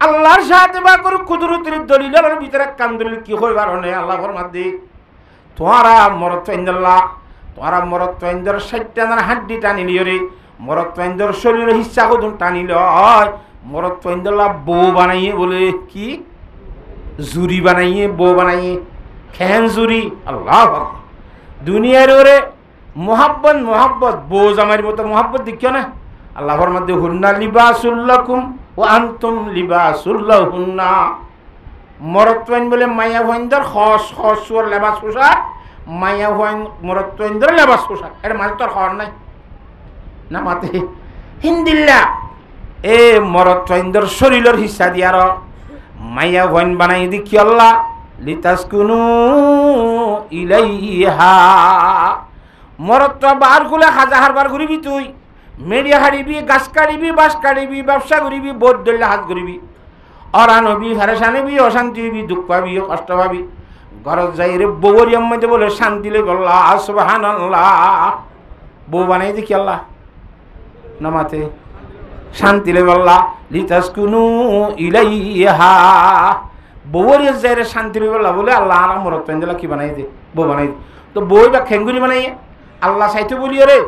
আল্লাহর সাথে বা করে কুদরতের দলিলের ভিতরে কান দলিল কি হইবার নে আল্লাহ ফরমাদি তোরা মরত্বাইন্দল্লাহ তোরা মরত্বাইন্দর 60টা হাড্ডি টানিলি রে মরত্বাইন্দর শরীরের হিস্সা কদুন টানিল হয় মরত্বাইন্দল্লাহ বউ বানাইয়ে বলে কি জুরি বানাইয়ে বউ বানাইয়ে খেন জুরি আল্লাহ দুনিয়ার ওরে মোহাব্বত মোহাব্বত বউ জামাইয়ের মতো মোহাব্বত দেখিও না আল্লাহর মধ্যে হুন্না লিবাসুল্লাকুম ও আনতুম লিবাসুল্লাহুন্না মরত্বাইন বলে মায়া ভয়ন্দর হসর লেবাস পোশাক মায়া ভয়ন মরত্বাইন্দর লেবাস পোশাক এর মাঝে তোর খবর নাই না মাতে হিন্দিল্লা এ মরত্বাইন্দর শরীরের হিস্সা দিয়ার মায়া ভয়ন বানাই দেখি আল্লাহ লিতাসকুনু ইলাইহা মরত্ব বার গুলা হাজার বার ঘুরিবি তুই মেরিয়া হারিবি গাছ কাটিবি বাস কাটিবি ব্যবসা করিবি বোধ ধরলে হাত করিবি অরানবি হারেসানবি অশান্তি হবি দুঃখ পাবি কষ্ট পাবি ঘরত যাই রে বউরি আম্মাতে বলে শান্তি লে আল্লাহ সুবহানাল্লাহ বউ বানাই দেখি আল্লাহ নামাতে শান্তি লে আল্লাহ লিতাসকুনু ইলাইহা বউরি যাই রে শান্তি লে আল্লাহ বলে আল্লাহ আর মরত পেন্দলা কি বানাই দে বউ বানাই তো বউ বা খেঙ্গুরি বানাই আল্লাহ চাইতে বলি রে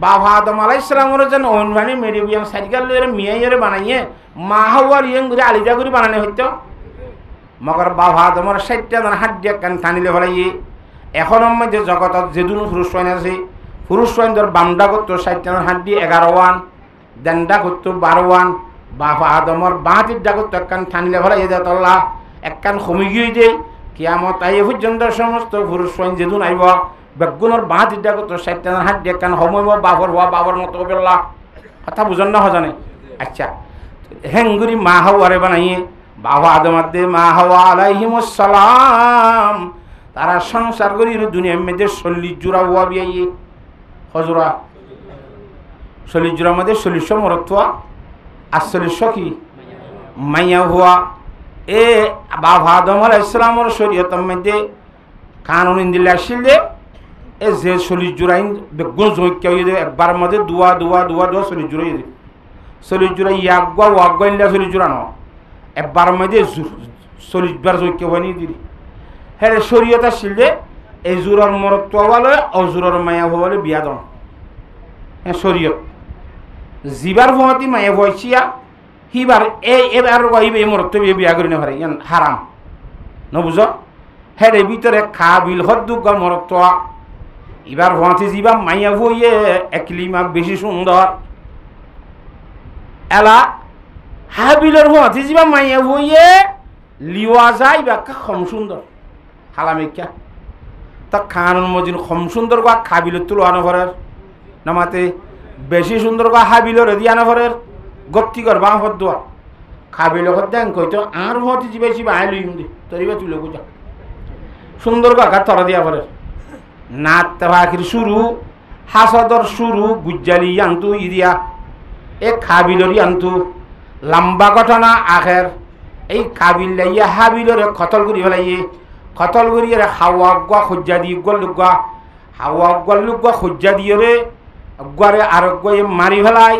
বাবা আদম আলাইহিস সালামের যেন অনভানি মেডিবিয়াম সাইকেল লয়ে মিয়াইরে বানাইয়ে মা হাওয়ার ইয়ং করে আলিদা করে বানানো হইতো মগর বাবা আদমের 60টা হাড্ডি কান টানিলে ফলাইয়ে এখন মধ্যে জগতত যেদুন পুরুষ সৈন আছে পুরুষ সৈনদের বামডা করতো 60টা হাড্ডি 11 ওয়ান দেনডা করতো 12 ওয়ান বাবা আদমের বাঁতির ডা করতো কান টানিলে ফলাইয়ে দেয় আল্লাহ এক কান কমে গিয়ে দেয় কিয়ামত আই পর্যন্ত সমস্ত পুরুষ সৈন যেদুন আইব বেগুনের বাঁতির ডা করতো 60টা হাড্ডি কান সময় বাবর হওয়া বাবর মতো হবে আল্লাহ কথা বুঝন না হজানে আচ্ছা হেঙ্গুরি মা হাওয়ারে বানাইয়ে বাবা আদমাতে মা হাওয়া আলাইহিমুস সালাম তারা সংসার করি দুনিয়ার মধ্যে 40 জোড়া হওয়া বিয়ে হজরা 40 জোড়ার মধ্যে 40 মরত্বা 48 কি মাইয়া হওয়া এ বাবা আদম আলাইহিস সালামের শরীয়তের মধ্যে কানুন দিলে আসলে এ যে 40 জোড়াইন বেগুন জৈক্য হয়ে যায় একবার মধ্যে দুয়া 40 জোড়া হয়ে যায় 40 জোড়া ইয়াগুয়া ওয়াগুয়া ইল্লা 40 জোড়া ন একবার মধ্যে 40 বার জৈক্য হয়নি দিদি হ্যাঁ শরীয়ত আসলে এই জোড়ার মরত্ব বলে অজোড়ার মায়া বলে বিয়া দন হ্যাঁ শরীয়ত জিবার ভমতি মায়া ভয়সিয়া হিবার এবার এই মরত্ব বিয়া করি না পারে হারাম নবুঝ হ্যাঁ এর ভিতরে খা বিল হদ্দুক মরত্ব এবার ভমতি জিবা মাইয়া ভইয়ে একলিমা বেশি সুন্দর এলা হাবিলের ভমতি জিবা মাইয়া ভইয়ে লিওয়া যায় বা কম সুন্দর হালামেকা তা খানুন মজিন কম সুন্দর গা খাবিলের তুলো আনো ভরের নামাতে বেশি সুন্দর গা হাবিলের রেদি আনো ভরের গতি কর বাঁ হদ দোয়া খাবিল হদ দেন কইতো আর ভমতি জিবা জিবা আই লইম দি তরিবা তুলে বুঝা সুন্দর গা তরা দিয়া ভরের নাত ভাকির শুরু হাসদর শুরু গুজ্জালি আনতু ইদিয়া এ খাবিলরি আনতু লম্বা ঘটনা আখের এই খাবিল লাইয়া হাবিলরে খতল করি ফেলাইয়ে খতল করিয়ে হাওয়া গুয়া খজ্জা দিয়ে গল্লুগুয়া হাওয়া গল্লুগুয়া খজ্জা দিয়ে রে গুয়ারে আর গুয়ে মারি ফেলাই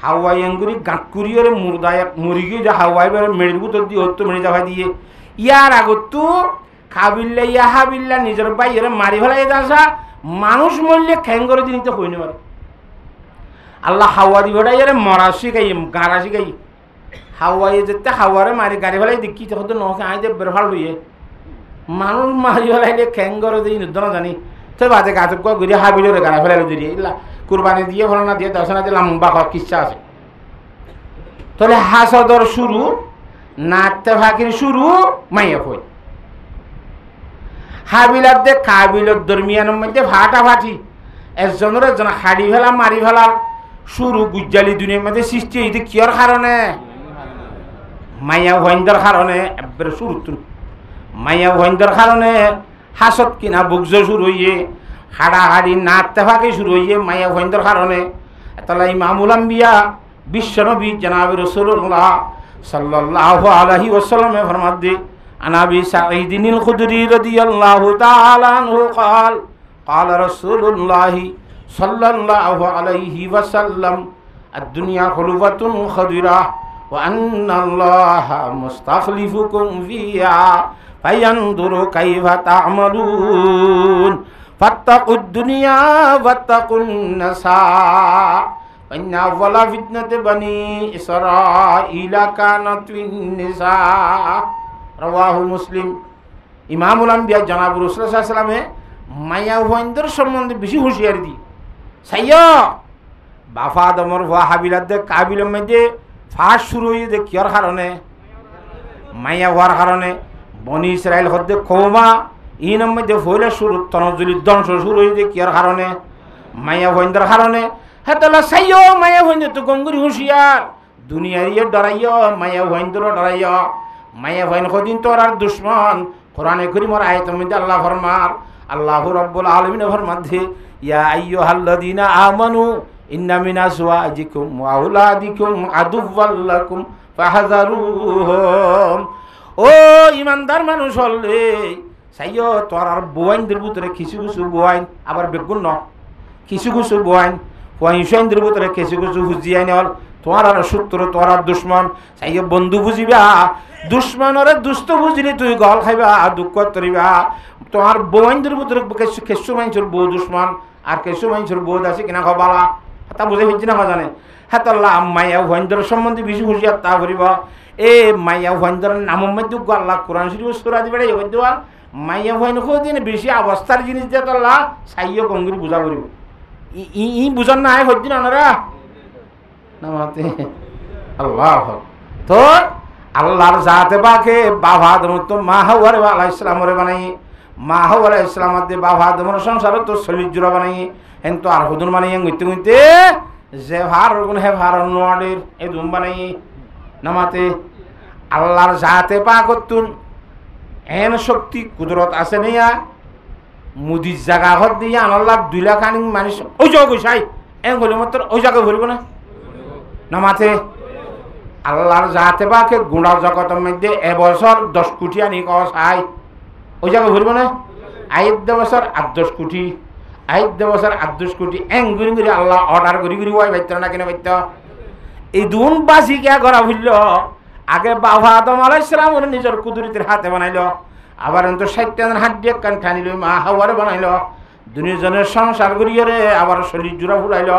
হাওয়াই এঙ্গুরি গাঁত করিয়ে মুরদায় মরি গিয়ে যা হাওয়াই বেড়ে মেড়ির ভিতর দিয়ে হতো মেরে যাওয়া দিয়ে ইয়ার আগতো খাবিল্লা ইয়া হাবিল্লা নিজের বাইরে মারি ফেলাই যাসা মানুষ মরলে খ্যাং করে দিন তো হইনি পারে আল্লাহ হাওয়া দিবটা ইয়ারে মরা শিখাই গাঁড়া শিখাই হাওয়াই যেতে হাওয়ারে মারি গাড়ি ফেলাই দেখি তখন তো নখে আই দিয়ে বের ভাল হইয়ে মানুষ মারি ফেলাইলে খ্যাং করে দিই নির্দনা জানি তো বাদে গাছ ঘুরে হাবিলরে গাড়া ফেলাই দিয়ে ইল্লা কুরবানি দিয়ে ফল না দিয়ে দর্শনা দিয়ে লম্বা কিচ্ছা আছে তাহলে হাসদর শুরু নাটতে ফাঁকির শুরু মাইয়া হই হাবিলার দে কাবিলের দরমিয়ানের মধ্যে ফাটাফাটি একজনের একজন হাড়ি ফেলা মারি ফেলার শুরু গুজ্জালি দুনিয়ার মধ্যে সৃষ্টি হইতে কিয়র কারণে মাইয়া ভয়ন্দর কারণে এবার শুরু মাইয়া ভয়ন্দর কারণে হাসত কিনা বুকজ শুরু হইয়ে হাড়াহাড়ি নাচতে ফাঁকে শুরু হইয়ে মাইয়া ভয়ন্দর কারণে তাহলে ইমামুল আম্বিয়া বিশ্বনবী জনাব রাসূলুল্লাহ সাল্লাল্লাহু আলাইহি ওয়াসাল্লামে ফরমাত দে عن أبي سعيد الخدري رضي الله تعالى عنه قال قال رسول الله صلى الله عليه وسلم الدنيا خلوة خضرة ওয়া আন্নাল্লাহা মুস্তাখলিফুকুম ফিহা ফায়ানজুরু কাইফা তা'মালুন ফাত্তাকুদ দুনিয়া ওয়াত্তাকুন নিসা ইন্না আউওয়ালা ফিতনাতি বানি ইসরাঈলা কানাত ফিন নিসা রাওয়াহু মুসলিম। ইমামুল আম্বিয়া জনাব রাসূলুল্লাহ সাল্লাল্লাহু আলাইহি ওয়াসাল্লামে মায়া ওয়াইন্দের সম্বন্ধে বেশি হুঁশিয়ারি দি সাইয়া বাফা আদমর ওয়া হাবিলাত কাবিলের মধ্যে ফাঁস শুরু হয়ে যে কিয়র কারণে মায়া হওয়ার কারণে বনি ইসরায়েল হদ্দে কৌমা ইনের মধ্যে ফইলে শুরু তনজুলি ধ্বংস শুরু হয়ে যে কিয়র কারণে মায়া ওয়াইন্দের কারণে হেতলা সাইয়া মায়া ওয়াইন্দ তো গঙ্গুরি হুঁশিয়ার দুনিয়ারিয়ে ডরাইয়া মায়া ওয়াইন্দের ডরাইয়া মায়া ওয়াইন কদিন তোর আর দুশ্মন কোরআনে কারীমের আয়াতের মধ্যে আল্লাহ ফরমার আল্লাহু রাব্বুল আলামিন ফরমাচ্ছে ইয়া আইয়ুহাল্লাযীনা আমানু ইন্না মিন আজওয়াজিকুম ওয়া আওলাদিকুম আদুওয়াল লাকুম ফাহযারুহুম। ও ইমানদার মানুষ হলে সাইয়ো তোর আর বুয়াইনদের ভিতরে কিছু কিছু বুয়াইন আবার বেগুন ন কিছু কিছু বুয়াইন পয়সাইনদের ভিতরে কিছু কিছু হুজিয়াইন হল তোমার আর শত্রু তোর আর দুশ্মন সাইয়ো বন্ধু বুঝিবা দুশ্মনরে দুষ্ট বুঝলি তুই গল খাইবা দুঃখ তরিবা তোমার বুয়াইনদের ভিতরে কিছু মানুষের বউ দুশ্মন আর কিছু মানুষের বোধ আছে কিনা খবালা তা বুঝে ফেলছি না জানে হ্যাঁ তাল্লাহ মায়া ভয়েন্দ্র সম্বন্ধে বেশি হুঁশিয়ার তা করিব এ মায়া ভয়েন্দ্র নামের মধ্যে আল্লাহ কোরআন শরীফ সুরা দিবে দেওয়া মাইয়া ভয়েন দিন বেশি অবস্থার জিনিস দিয়ে তাল্লাহ সাইয় কঙ্গির বুঝা করিব ই বুঝার না হয় হচ্ছে না ওনারা নামাতে আল্লাহ তো আল্লাহর জাতে বাকে বাবা আদম তো মা হাওয়া আলাইহিস সালামরে বানাই মা হাওয়া আলাইহিস সালাম দে বাবা আদমের সংসার তো সলিড জোড়া বানাই হেন তো আর হুদুন বানাই গইতে গইতে যে ভার গুণ হে ভার নোয়াদের এই দুম বানাই নামাতে আল্লাহর জাতে পাক তুন এন শক্তি কুদরত আছে নিয়া মুদি জায়গা ঘর দিয়ে আল্লাহ 2 লাখ আনি মানুষ ওই জায়গা কইসাই এন গলি মাত্র ওই জায়গা ভরিব না নামাতে আল্লাহর জাতে পাকে গুণা জগতের মধ্যে এবছর 10 কোটি আনি কসাই ওই জায়গা ভরিব না আইদ বছর 8 কোটি আইদ বছর 8 কোটি এং গুরি গুরি আল্লাহ অর্ডার করি করি ওই বাইতে না কেন বাইতে এই দুন বাজি কে করা হইল আগে বাবা আদম আলাইহিস সালাম ওর নিজের কুদরতের হাতে বানাইলো আবার অন্ত 60টা হাত দিয়ে কান ঠানিল মা হাওয়ারে বানাইলো দুনিয়াজনের সংসার করিয়ে রে আবার শরীর জোড়া ফুলাইলো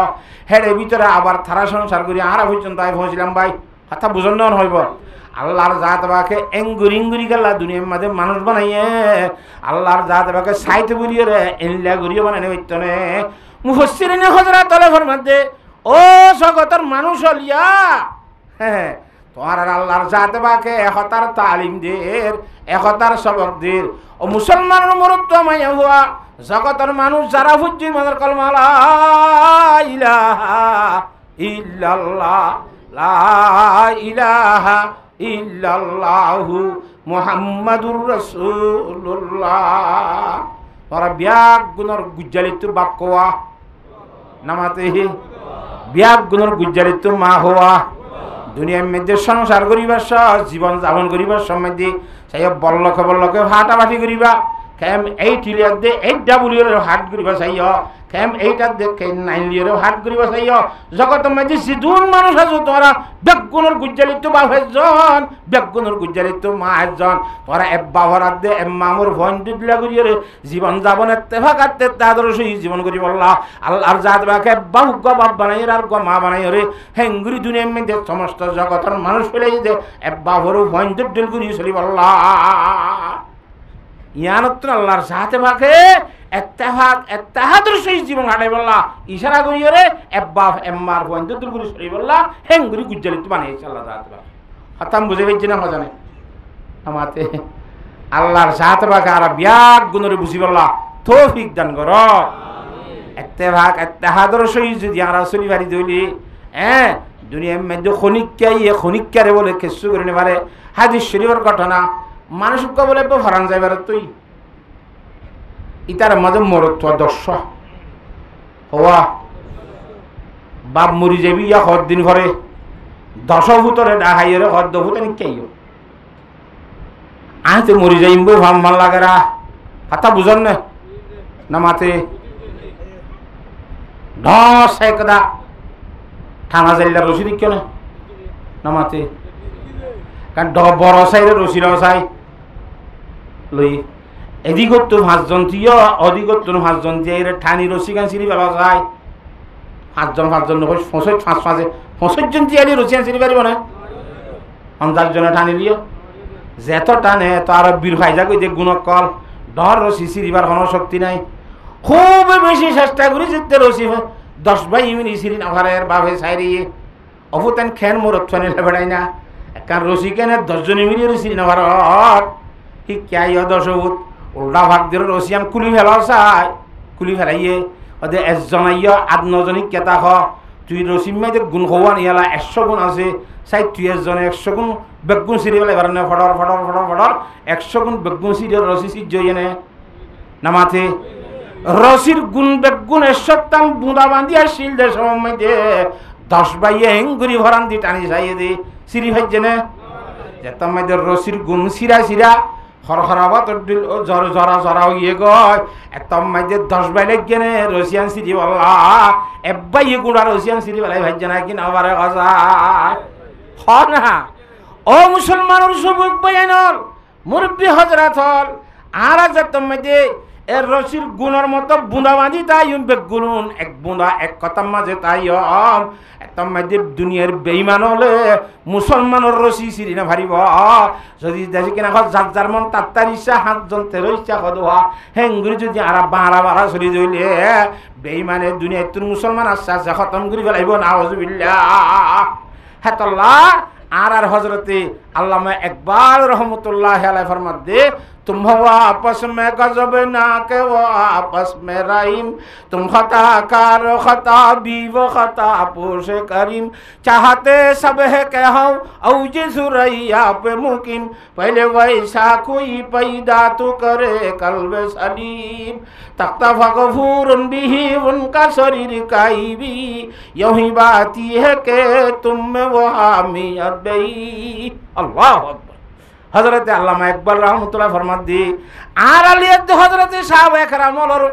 হেডের ভিতরে আবার থারা সংসার করি আর পর্যন্ত আই পৌঁছিলাম ভাই কথা বুঝন না হইব আল্লাহর জাত বাকে এঙ্গুরি ইঙ্গুরি গেলা দুনিয়ার মাঝে মানুষ বানাইয়ে আল্লাহর জাত বাকে সাইতে বলিয়ে রে এনলা গড়িয়ে বানাইনে হইতনে মুফাসসিরিনে হযরত তলফের মধ্যে ও জগতের মানুষ হলিয়া হ্যাঁ তোমার আল্লাহর জাত বাকে একতার তালিম দের একতার সবক দের ও মুসলমানের মরত্ব মাইয়া হওয়া জগতের মানুষ যারা ফুজি মাদার কলমা লা ইলাহা ইল্লাল্লাহ লা ইলাহা ইল্লাল্লাহু মুহাম্মাদুর রাসূলুল্লাহ তোরা বিয়াক গুণর গুজ্জালিত বাপ কোয়া নামাতে বিয়াক গুণর গুজ্জালিত মা হওয়া দুনিয়ার মধ্যে সংসার করিবার জীবন যাপন করিবার সম্বন্ধে সেই বল্লকে বল্লকে ফাটাফাটি করিবা খেম এই টিলিয়ার দে 8 হাট করিবা চাইয় খেম এইটার দে 9 হাট করিবা চাইয় জগতের মধ্যে সিধুন মানুষ আছো তোরা বেগুনের গুজ্জালিত বাপেজন বেগুনের গুজ্জালিত মা একজন তোরা এব্বা ভরাত দে এম্মামুর ফোন দিলা করিয়ে জীবন যাপনের তেফাকাতে তাদের সেই জীবন করি বললা আল্লাহর জাত বাকে বাহু বাপ বানাই আর মা বানাই রে হেঙ্গুরি দুনিয়ার মধ্যে সমস্ত জগতের মানুষ ফেলে যে এব্বা ভরু ফোন দিল করি চলি বললা ইয়ানত আল্লাহর জাতে বাকে এত্তাহাদুর সেই জীবন হাঁটাই বললা ইশারা করিয়ে রে এব্বা এম্মার ফোন দিল করি চলি বললা হেঙ্গুরি গুজ্জালিত বানাইছে আল্লাহ জাত বাকে খতম বুঝে পেয়েছি না জানে আমাতে আল্লাহর জাত বাকে আর বিয়াক গুণরে বুঝি বললা তৌফিক দান কর এত্তেভাগ এত্তাহাদুর সেই যদি আর চলি পারি দইলি হ্যাঁ দুনিয়ার মধ্যে খনিক্কারে বলে খেসু করে নেবারে হাদিস শরীফের ঘটনা মানুষকে বলে হরান যাইবার তুই ইতার মাঝে মরত্ব দর্শ হওয়া বাপ মরি যাবি ইয়া হর দিন ঘরে 10 ভূতরে ডাহাইরে হর 10 ভূত নিকাইও আইতে মরি যাইম বই ভাম ভাল লাগেরা কথা বুঝন না মাতে ঢস একদা থানা জেলার রসিদ কেন না মাতে কারণ বড় সাইরে রসিরাও চাই লই এদিকত 5 জন তিয় অধিকত 5 জন দিয়ে ঠানি রসি গান চিনি পেলা যায় 5 জন 5 জন 5 জন তিয়ালি রসি গান চিনি পারিব না 50 জনে ঠানি লিও যেত টানে তো আর বীর খাই যা কই যে গুণক কল ডর রসি চিরিবার কোনো শক্তি নাই খুব বেশি চেষ্টা করি যেতে রসি 10 মিনিট চিরি না ঘরের বাপে সাইরিয়ে অবুতেন খেন মোরত ফানি বেড়াই না কারণ রসি কেন 10 জনে মিলিয়ে রসি না ঘর কি ক্যাই 10 উল্টা ভাগ দিয়ে রসিয়ান কুলি ফেলা চাই কুলি ফেলাইয়ে ওদের 1 জন আইয় 8-9 জনই কেতা খ তুই রসিম মাইতে গুণ হওয়া নিয়ালা 100 গুণ আছে চাই তুই 1 জনে 100 গুণ বেগুন সিঁড়ি পেলাই পারেন না ফটর ফটর ফটর ফটর 100 গুণ বেগুন সিঁড়ি রসি সিট জইয়ে নে নামাতে রসির গুণ বেগুন 100 টান বুঁদা বান্ধিয়া শিল দে সময় দে 10 বাইয়ে হেঙ্গুরি ভরান দি টানি চাইয়ে দে সিঁড়ি ভাইজে নে যেতাম মাইদের রসির গুণ সিরা সিরা হরহরাবা তোর জরা জরা ইয়ে গয় একদম মাইদে 10 বাইলে গেনে রসিয়ান সিটি বললা এব্বাই গুড়া রসিয়ান সিটি বলাই ভাইজে না কি না বারে কথা হ না ও মুসলমানের সবুক বয়ানল মুরব্বী হজরত হল আর যেতাম মাইদে এর রসির গুণের মতো বুঁদা বাঁধি তাই বেগুন এক বুঁদা এক কথার মাঝে তাই একদম মাঝে দুনিয়ার বেইমান হলে মুসলমানের রসি সিরি না ভারিব যদি দেখি কিনা যার যার মন তার ইচ্ছা 5 জন 13 ইচ্ছা হদোয়া হেঙ্গুরি যদি আর বাড়া চলি যাইলে বেইমানে দুনিয়ায় তোর মুসলমান আশ্বাস খতম করে ফেলাইব না আউযুবিল্লাহ হেতল্লাহ আর হজরতে আল্লামা ইকবাল রহমতুল্লাহ আলাইহি ফরমাত দে तुम हो आपस में गजब ना के वो आपस में रहीम तुम खता कार खता भी वो खता पोश करीम चाहते सब है कहो औज सुरैया पे मुकिम पहले वैसा कोई पैदा तो करे कल्ब सलीम तख्ता फगफूरन बिही उनका शरीर काई भी यही बात है कि तुम में वो हामियत बई अल्लाह হযরত আল্লামা ইকবাল রাহমাতুল্লাহ ফরমাত দি আর আলিয়াত হযরত সাহাবা কেরামর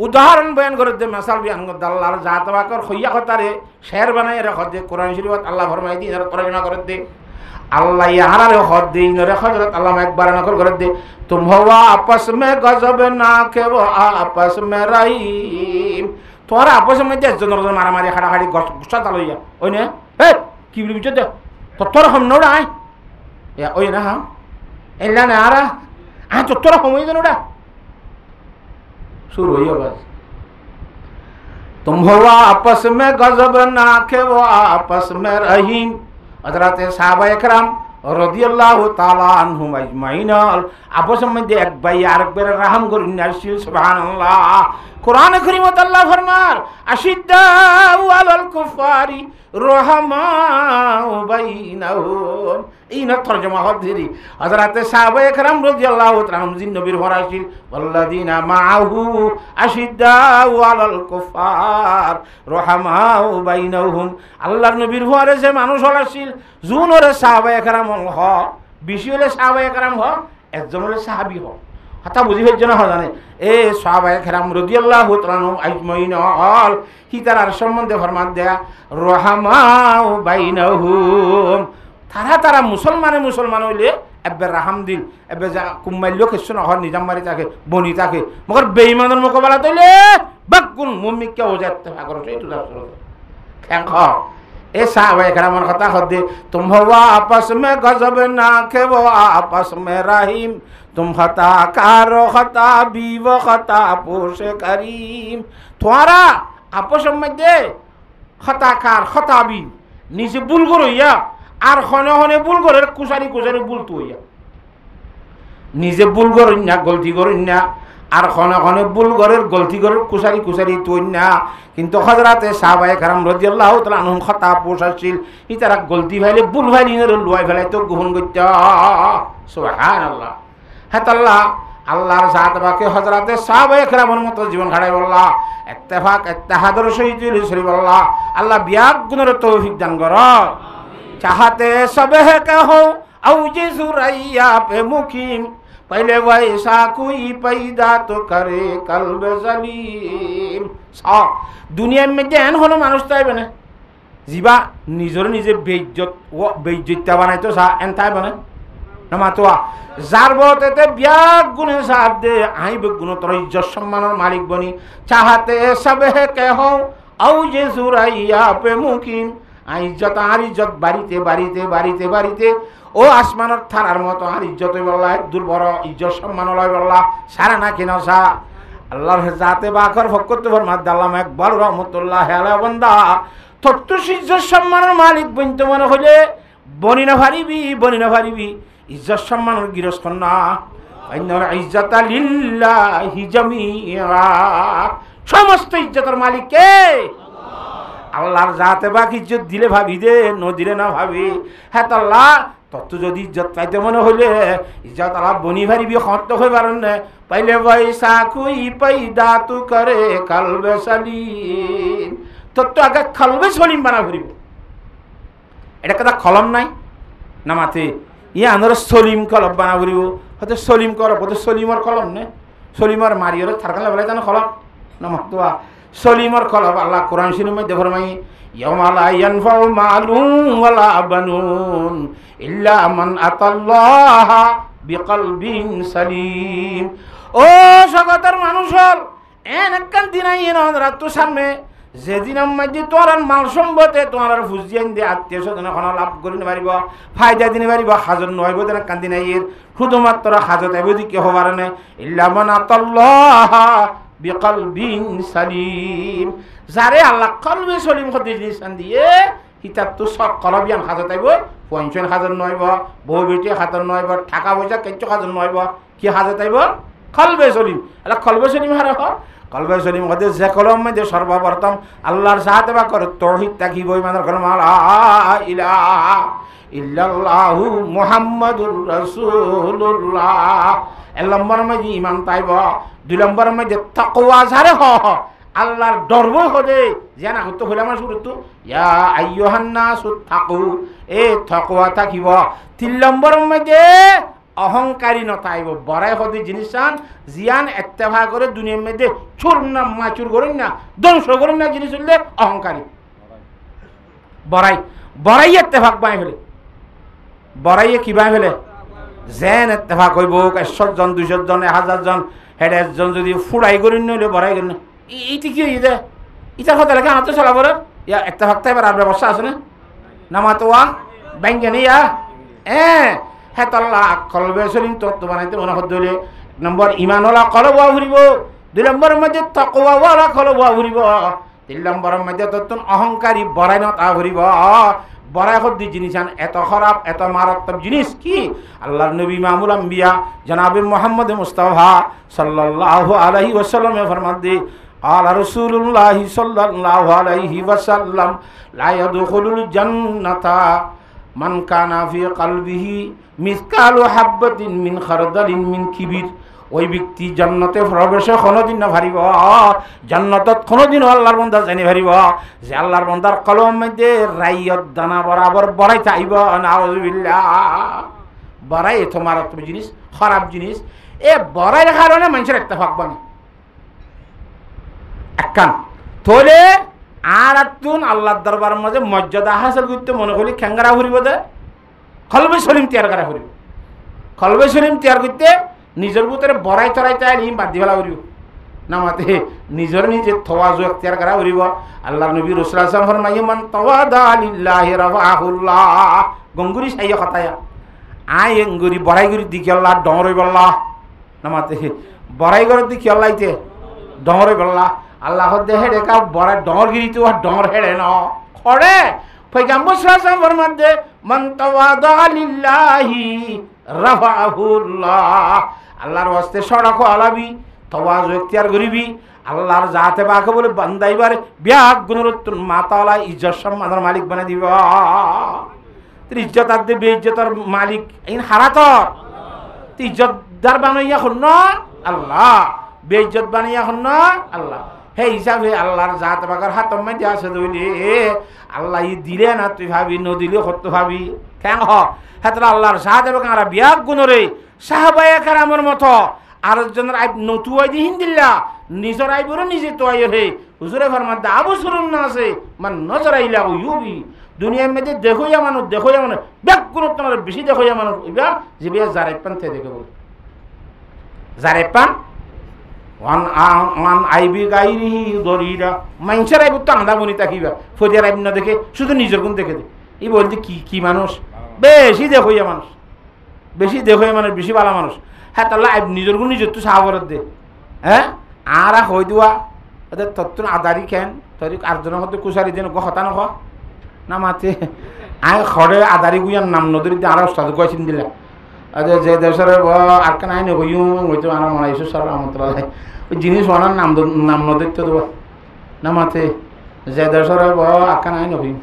উদাহরণ বয়ান করে দে মাসাল বিয়ান করে আল্লাহর জাত বাকর খইয়া কথারে শের বানায় রাখ দে কোরআন শরীফত আল্লাহ ফরমাই দি আর তরজমা করে দে আল্লাহ ইয়ারারে হদ দে ইনরে হযরত আল্লামা ইকবাল নকল করে দে তুম হওয়া আপস মে গজব না কে वो आपस में रहीम তোরা আপস মে দে জনর মারামারি খাড়াখাড়ি গুছা তালইয়া ওই নে এ কি বলি বিচে দে তোর হম নড়া আই ওই না হ্যাঁ এলা না আরা তো তোরা সময় দেন ওটা শুরু হইয়া বাস तुम हो आपस में गजब ना के वो आपस में रहीम हजरत साहबा एकराम রাদিয়াল্লাহু তাআলা আনহুম আজমাইন আপস মধ্যে এক ভাই আরেক ভাইয়ের রহম করুন আশিল সুবহানাল্লাহ কোরআন কারীমত আল্লাহ ফরমান আশিদ্দাউ আলাল কুফারি রহমাউ বাইনাহুম এই না তরজমা হদিরি হযরত সাহাবা একরাম রাদিয়াল্লাহু তাআলা জিন নবীর ফরাশিল ওয়াল্লাযিনা মাআহু আশিদ্দাউ আলাল কুফার রহমাউ বাইনাহুম আল্লাহর নবীর ফরাশে মানুষ হলাছিল জুনরে সাহাবা একরাম হ বেশি হলে সাহাবা একরাম হ একজন হলে সাহাবী হ হাতা বুঝি হইছ না জানে এ সাহাবা একরাম রাদিয়াল্লাহু তাআলা আজমাইন আল হিতার সম্বন্ধে ফরমান দেয়া রহমাউ বাইনাহুম তারা মুসলমান হইলে এবে রাহাম দিল এবে যা কুম্মাইল কিছু নহর নিজামবাড়ি থাকে বনি থাকে মগর বেঈমানের মোকাবেলা তৈলে বাকুন মুমিককে ওজাতে ভাগর এইটো খ্যাংখ এ সাহাবা একরামের কথা হদে তুম হওয়া আপস মে গজব না কে वो आपस में रहीम तुम खता कारो खता बीव खता पोश करीम তোরা আপস মধ্যে খতাকার খতাবি নিজে ভুল করইয়া আর খনে খনে ভুল করে কুসারি ভুল তো হইয়া নিজে ভুল করইন না গলতি করইন না আর খনে খনে ভুল করে গলতি করে কুসারি তো না কিন্তু হযরতে সাহাবা একরাম রাদিয়াল্লাহু তাআলা আনহুম খতা পোষাছিল ই তারা গলতি ভাইলে ভুল ভাইলি নে লুয়াই ফেলাই তো গ্রহণ করতে সুবহানাল্লাহ হাতাল্লাহ আল্লাহর জাত বাকে হযরতে সাহাবা একরামের মতো জীবন খাড়াই বললা ইত্তেফাক ইত্তেহাদের সহিত শরীফ বললা আল্লাহ বিয়াক গুণের তৌফিক দান কর চাহতে সবে কहो औज सुरैया पे मुकीम पहले वैसा कोई पैदा तो करे कल्ब सलीम दुनिया में जेन हलो মানুষ তাইবে না জিবা নিজর নিজে বেইজ্জত ও বেইজ্জতটা বানাইতো সা এন তাইবে না নামাতোয়া যার বতেতে ব্যাগ গুণে সাথ দে আইব গুণ তোর ইজ্জত সম্মানের মালিক বনি চাহাতে সবে কে হও আউ যে সুরাইয়া পে মুকিম ইজ্জত আর ইজ্জত বাড়িতে বাড়িতে বাড়িতে বাড়িতে ও আসমানের থানার মতো আর ইজ্জত বললা দুর্বড় ইজ্জত সম্মান লয় বললা সারা না কিনা সা আল্লাহর জাতে বাকর ফকত ফরমাত আল্লাহ একবার রহমতুল্লাহ আলাইহি বান্দা তত্ত্ব ইজ্জত সম্মানের মালিক বনতে মনে হলে বনি না পারিবি ইজ্জত সম্মানের গিরস্ত না আইনার ইজ্জত লিল্লাহি জামিআ সমস্ত ইজ্জতের মালিক কে আল্লাহর জাতে বাক ইজ্জত দিলে ভাবি দে ন দিলে না ভাবি হ্যাঁ তো আল্লাহ তত যদি ইজ্জত পাইতে মনে হইলে ইজ্জত আল্লাহ বনি ভারিবি খত হয়ে পারেন না পাইলে বৈশা কুই পাইদা তু করে কালবে সালিম তত আগে কালবে সলিম বানা ঘুরিব এটা কথা কলম নাই না মাথে ইয়ে আনর সলিম কলম বানা ঘুরিব হয়তো সলিম কর হয়তো সলিমর কলম নে সলিমর মারিয়র থারকালে বলে জানো কলম না মাতুয়া সলিমর কলম আল্লাহ কোরআন শরীফের মধ্যে ফরমাই ইয়াউমা লা ইয়ানফাউ মালুন ওয়ালা বানুন ইল্লা মান আতাল্লাহা বিকলবিন সালিম ও জগতের মানুষ হল এন একখান দিন আইন রাত সামনে যেদিন মাঝে তোমার মাল সম্পদে তোমার ফুজিয়ান দিয়ে আত্মীয় স্বজন এখন লাভ করে পারিব ফায়দা দিনে পারিব হাজর নহব তেনে কান্দি নাই শুধুমাত্র হাজত এবদি কি হবার নে ইল্লা মান আতাল্লাহ বিকলবিন সালিম যারে আল্লাহ কলবে সলিম হতে জিনিসান দিয়ে হিতার তো সব কলবিয়ান হাজত আইব পঞ্চন হাজর নহব বউ বেটি হাজর নহব টাকা পয়সা কেঁচ হাজর নহব কি হাজত আইব কলবে সলিম আল্লাহ কলবে সলিম হারা হ কলবে সলিম হতে যে কলম মধ্যে সর্বপ্রথম আল্লাহর সাথে বা করে তৌহিদ তাকিব ইমানের কলম লা ইলাহা ইল্লাল্লাহু মুহাম্মাদুর রাসূলুল্লাহ এক নম্বর মধ্যে ইমান তাইব দুই নম্বর মধ্যে তাকওয়া যারে হ আল্লাহর ডরব হদে জানা হতো হইলাম শুরু তো ইয়া আইয়ুহান নাসু তাকু এ তাকওয়া থাকিব তিন নম্বর মধ্যে অহংকারী নতাইব বড়াই হতে জিনিসান জিয়ান ইত্তেফা করে দুনিয়ার মধ্যে চোর না মাচুর করেন না ধ্বংস করেন না জিনিস হইলে অহংকারী বড়াই ইত্তেফাক বাই ফেলে বড়াইয়ে কি বাই ফেলে যেন ইত্তেফাক হইব 100 জন 200 জন 1000 জন হেড একজন যদি ফুড়াই করেন নইলে বড়াই করেন এইটি কি হইছে ইটার কথা লাগে হাতে চলা পরে ইয়া ইত্তেফাক তাই আর ব্যবস্থা আছে না নামাতোয়া ব্যাংকে নিয়া হেতাল্লাহ কলবে সলিম তত্ত্ব বানাইতে মনে হতে হলে নম্বর ইমান ওলা কলবা ঘুরিব দুই নম্বরের মধ্যে তাকওয়া ওয়ালা কলবা ঘুরিব তিন নম্বরের মধ্যে তত্ত্ব অহংকারী বড়াই নতা ঘুরিব বড়াই হদ্দি জিনিস এত খারাপ এত মারাত্মক জিনিস কি আল্লাহর নবী ইমামুল আম্বিয়া জনাবে মুহাম্মদ মুস্তাফা সাল্লাল্লাহু আলাইহি ওয়াসাল্লামে ফরমান দি قال رسول الله صلى الله عليه وسلم لا يدخل الجنة من كان في قلبه مثقال حبة من خردل من كبر ওই ব্যক্তি জান্নাতে প্রবেশে কোনোদিন না পারিব জান্নাতত কোনোদিন আল্লাহর বান্দা জানি পারিব যে আল্লাহর বান্দার কলম মধ্যে রাইয়ত দানা বরাবর বড়াই চাইব নাউযুবিল্লাহ বড়াই এত মারাত্মক জিনিস খারাপ জিনিস এ বড়াইয়ের কারণে মানুষের ইত্তেফাক বানে একখান তোলে আর তুন আল্লাহর দরবারের মাঝে মর্যাদা হাসিল করতে মনে করি খেঙ্গারা ঘুরিব দে কলবে সলিম তৈয়ার করা ঘুরিব কলবে সলিম তৈয়ার করতে নিজের ভিতরে বড়াই চড়াই চাই নি বাদ দিয়ে ফেলা ঘুরিব নামাতে নিজের নিজে তওয়াজু এখতিয়ার করা ঘুরিব আল্লাহর নবী রাসূলুল্লাহ সাল্লাল্লাহু আলাইহি ওয়াসাল্লাম ফরমায় মান তাওয়াদা লিল্লাহি রাফাহুল্লাহ গঙ্গুরি সাইয়া কথায়া আই গঙ্গুরি বড়াই গুরি দিকে আল্লাহ ডমরই বল্লাহ নামাতে বড়াই করে দিকে আল্লাহতে ডমরই বল্লাহ আল্লাহ দেহে রেখা বড় ডরগিরি তো ডর হেড়ে ন খড়ে পয়গম্বর সাল্লাল্লাহু আলাইহি ওয়াসাল্লাম ফরমাতে মান তাওয়াদা লিল্লাহি রাফাহুল্লাহ আল্লাহর ওয়াস্তে সড়ক আলাবি তাওয়াজু ইখতিয়ার করিবি আল্লাহর জাতে পাকে বলে বান্দাইবার বিয়াক গুণরত্ন মাতাওয়ালা ইজ্জত সম্মানের মালিক বানাই দিব ইজ্জত আর দে বেইজ্জতের মালিক ইন হারাতর ইজ্জতদার বানাইয়া হন আল্লাহ বেইজ্জত বানাইয়া হন আল্লাহ হে হিসাবে আল্লাহর জাত বাগার হাতম মধ্যে আছে দইলে আল্লাহ ই দিলে না তুই ভাবি নদিলে কত ভাবি কেন হ্যাঁ আল্লাহর জাত এবং আর বিয়াক গুণরে সাহাবায়ে কেরামের মতো আরেকজনের আইব নতুয়াই দি হিন্দিল্লা নিজের আইবরে নিজে তো আইয়ে হে হুজুরে ফরমাদ আবু সুরুন না আছে মান নজর আইলা ইউবি দুনিয়ার মধ্যে দেখো মানুষ ব্যাগ কোনো তোমার বেশি দেখো মানুষ ওইবা যে বিয়া যারে পান তে দেখে বল যারে পান ওয়ান আইবি গাইরিহি দরিরা মাইনসার আইব তো আন্দা বনি তাকিবা ফদিয়ার আইব না দেখে শুধু নিজের গুণ দেখে দে এই বলতে কি মানুষ বেশি দেখো মানুষ বেশি ভালো মানুষ হ্যাঁ তাহলে আইব নিজের গুণ নিজের তো সাহাবরত দে হ্যাঁ আর হই দেওয়া ওদের তত্ত্ব আদারি কেন তরি আটজনের মধ্যে কুশারি যেন কথা নখ না মাতে আয় খড়ে আদারি গুইয়ার নাম নদীর দিয়ে আরো সাধু কয়েছেন দিলে যে দেশের আর কেন আইন হইম হইতো আমার মনে হয় সর রহমতুল্লাহ ওই জিনিস ওনার নাম নদীর তো দেবো না মাতে যে দেশের আর কেন আইন হইম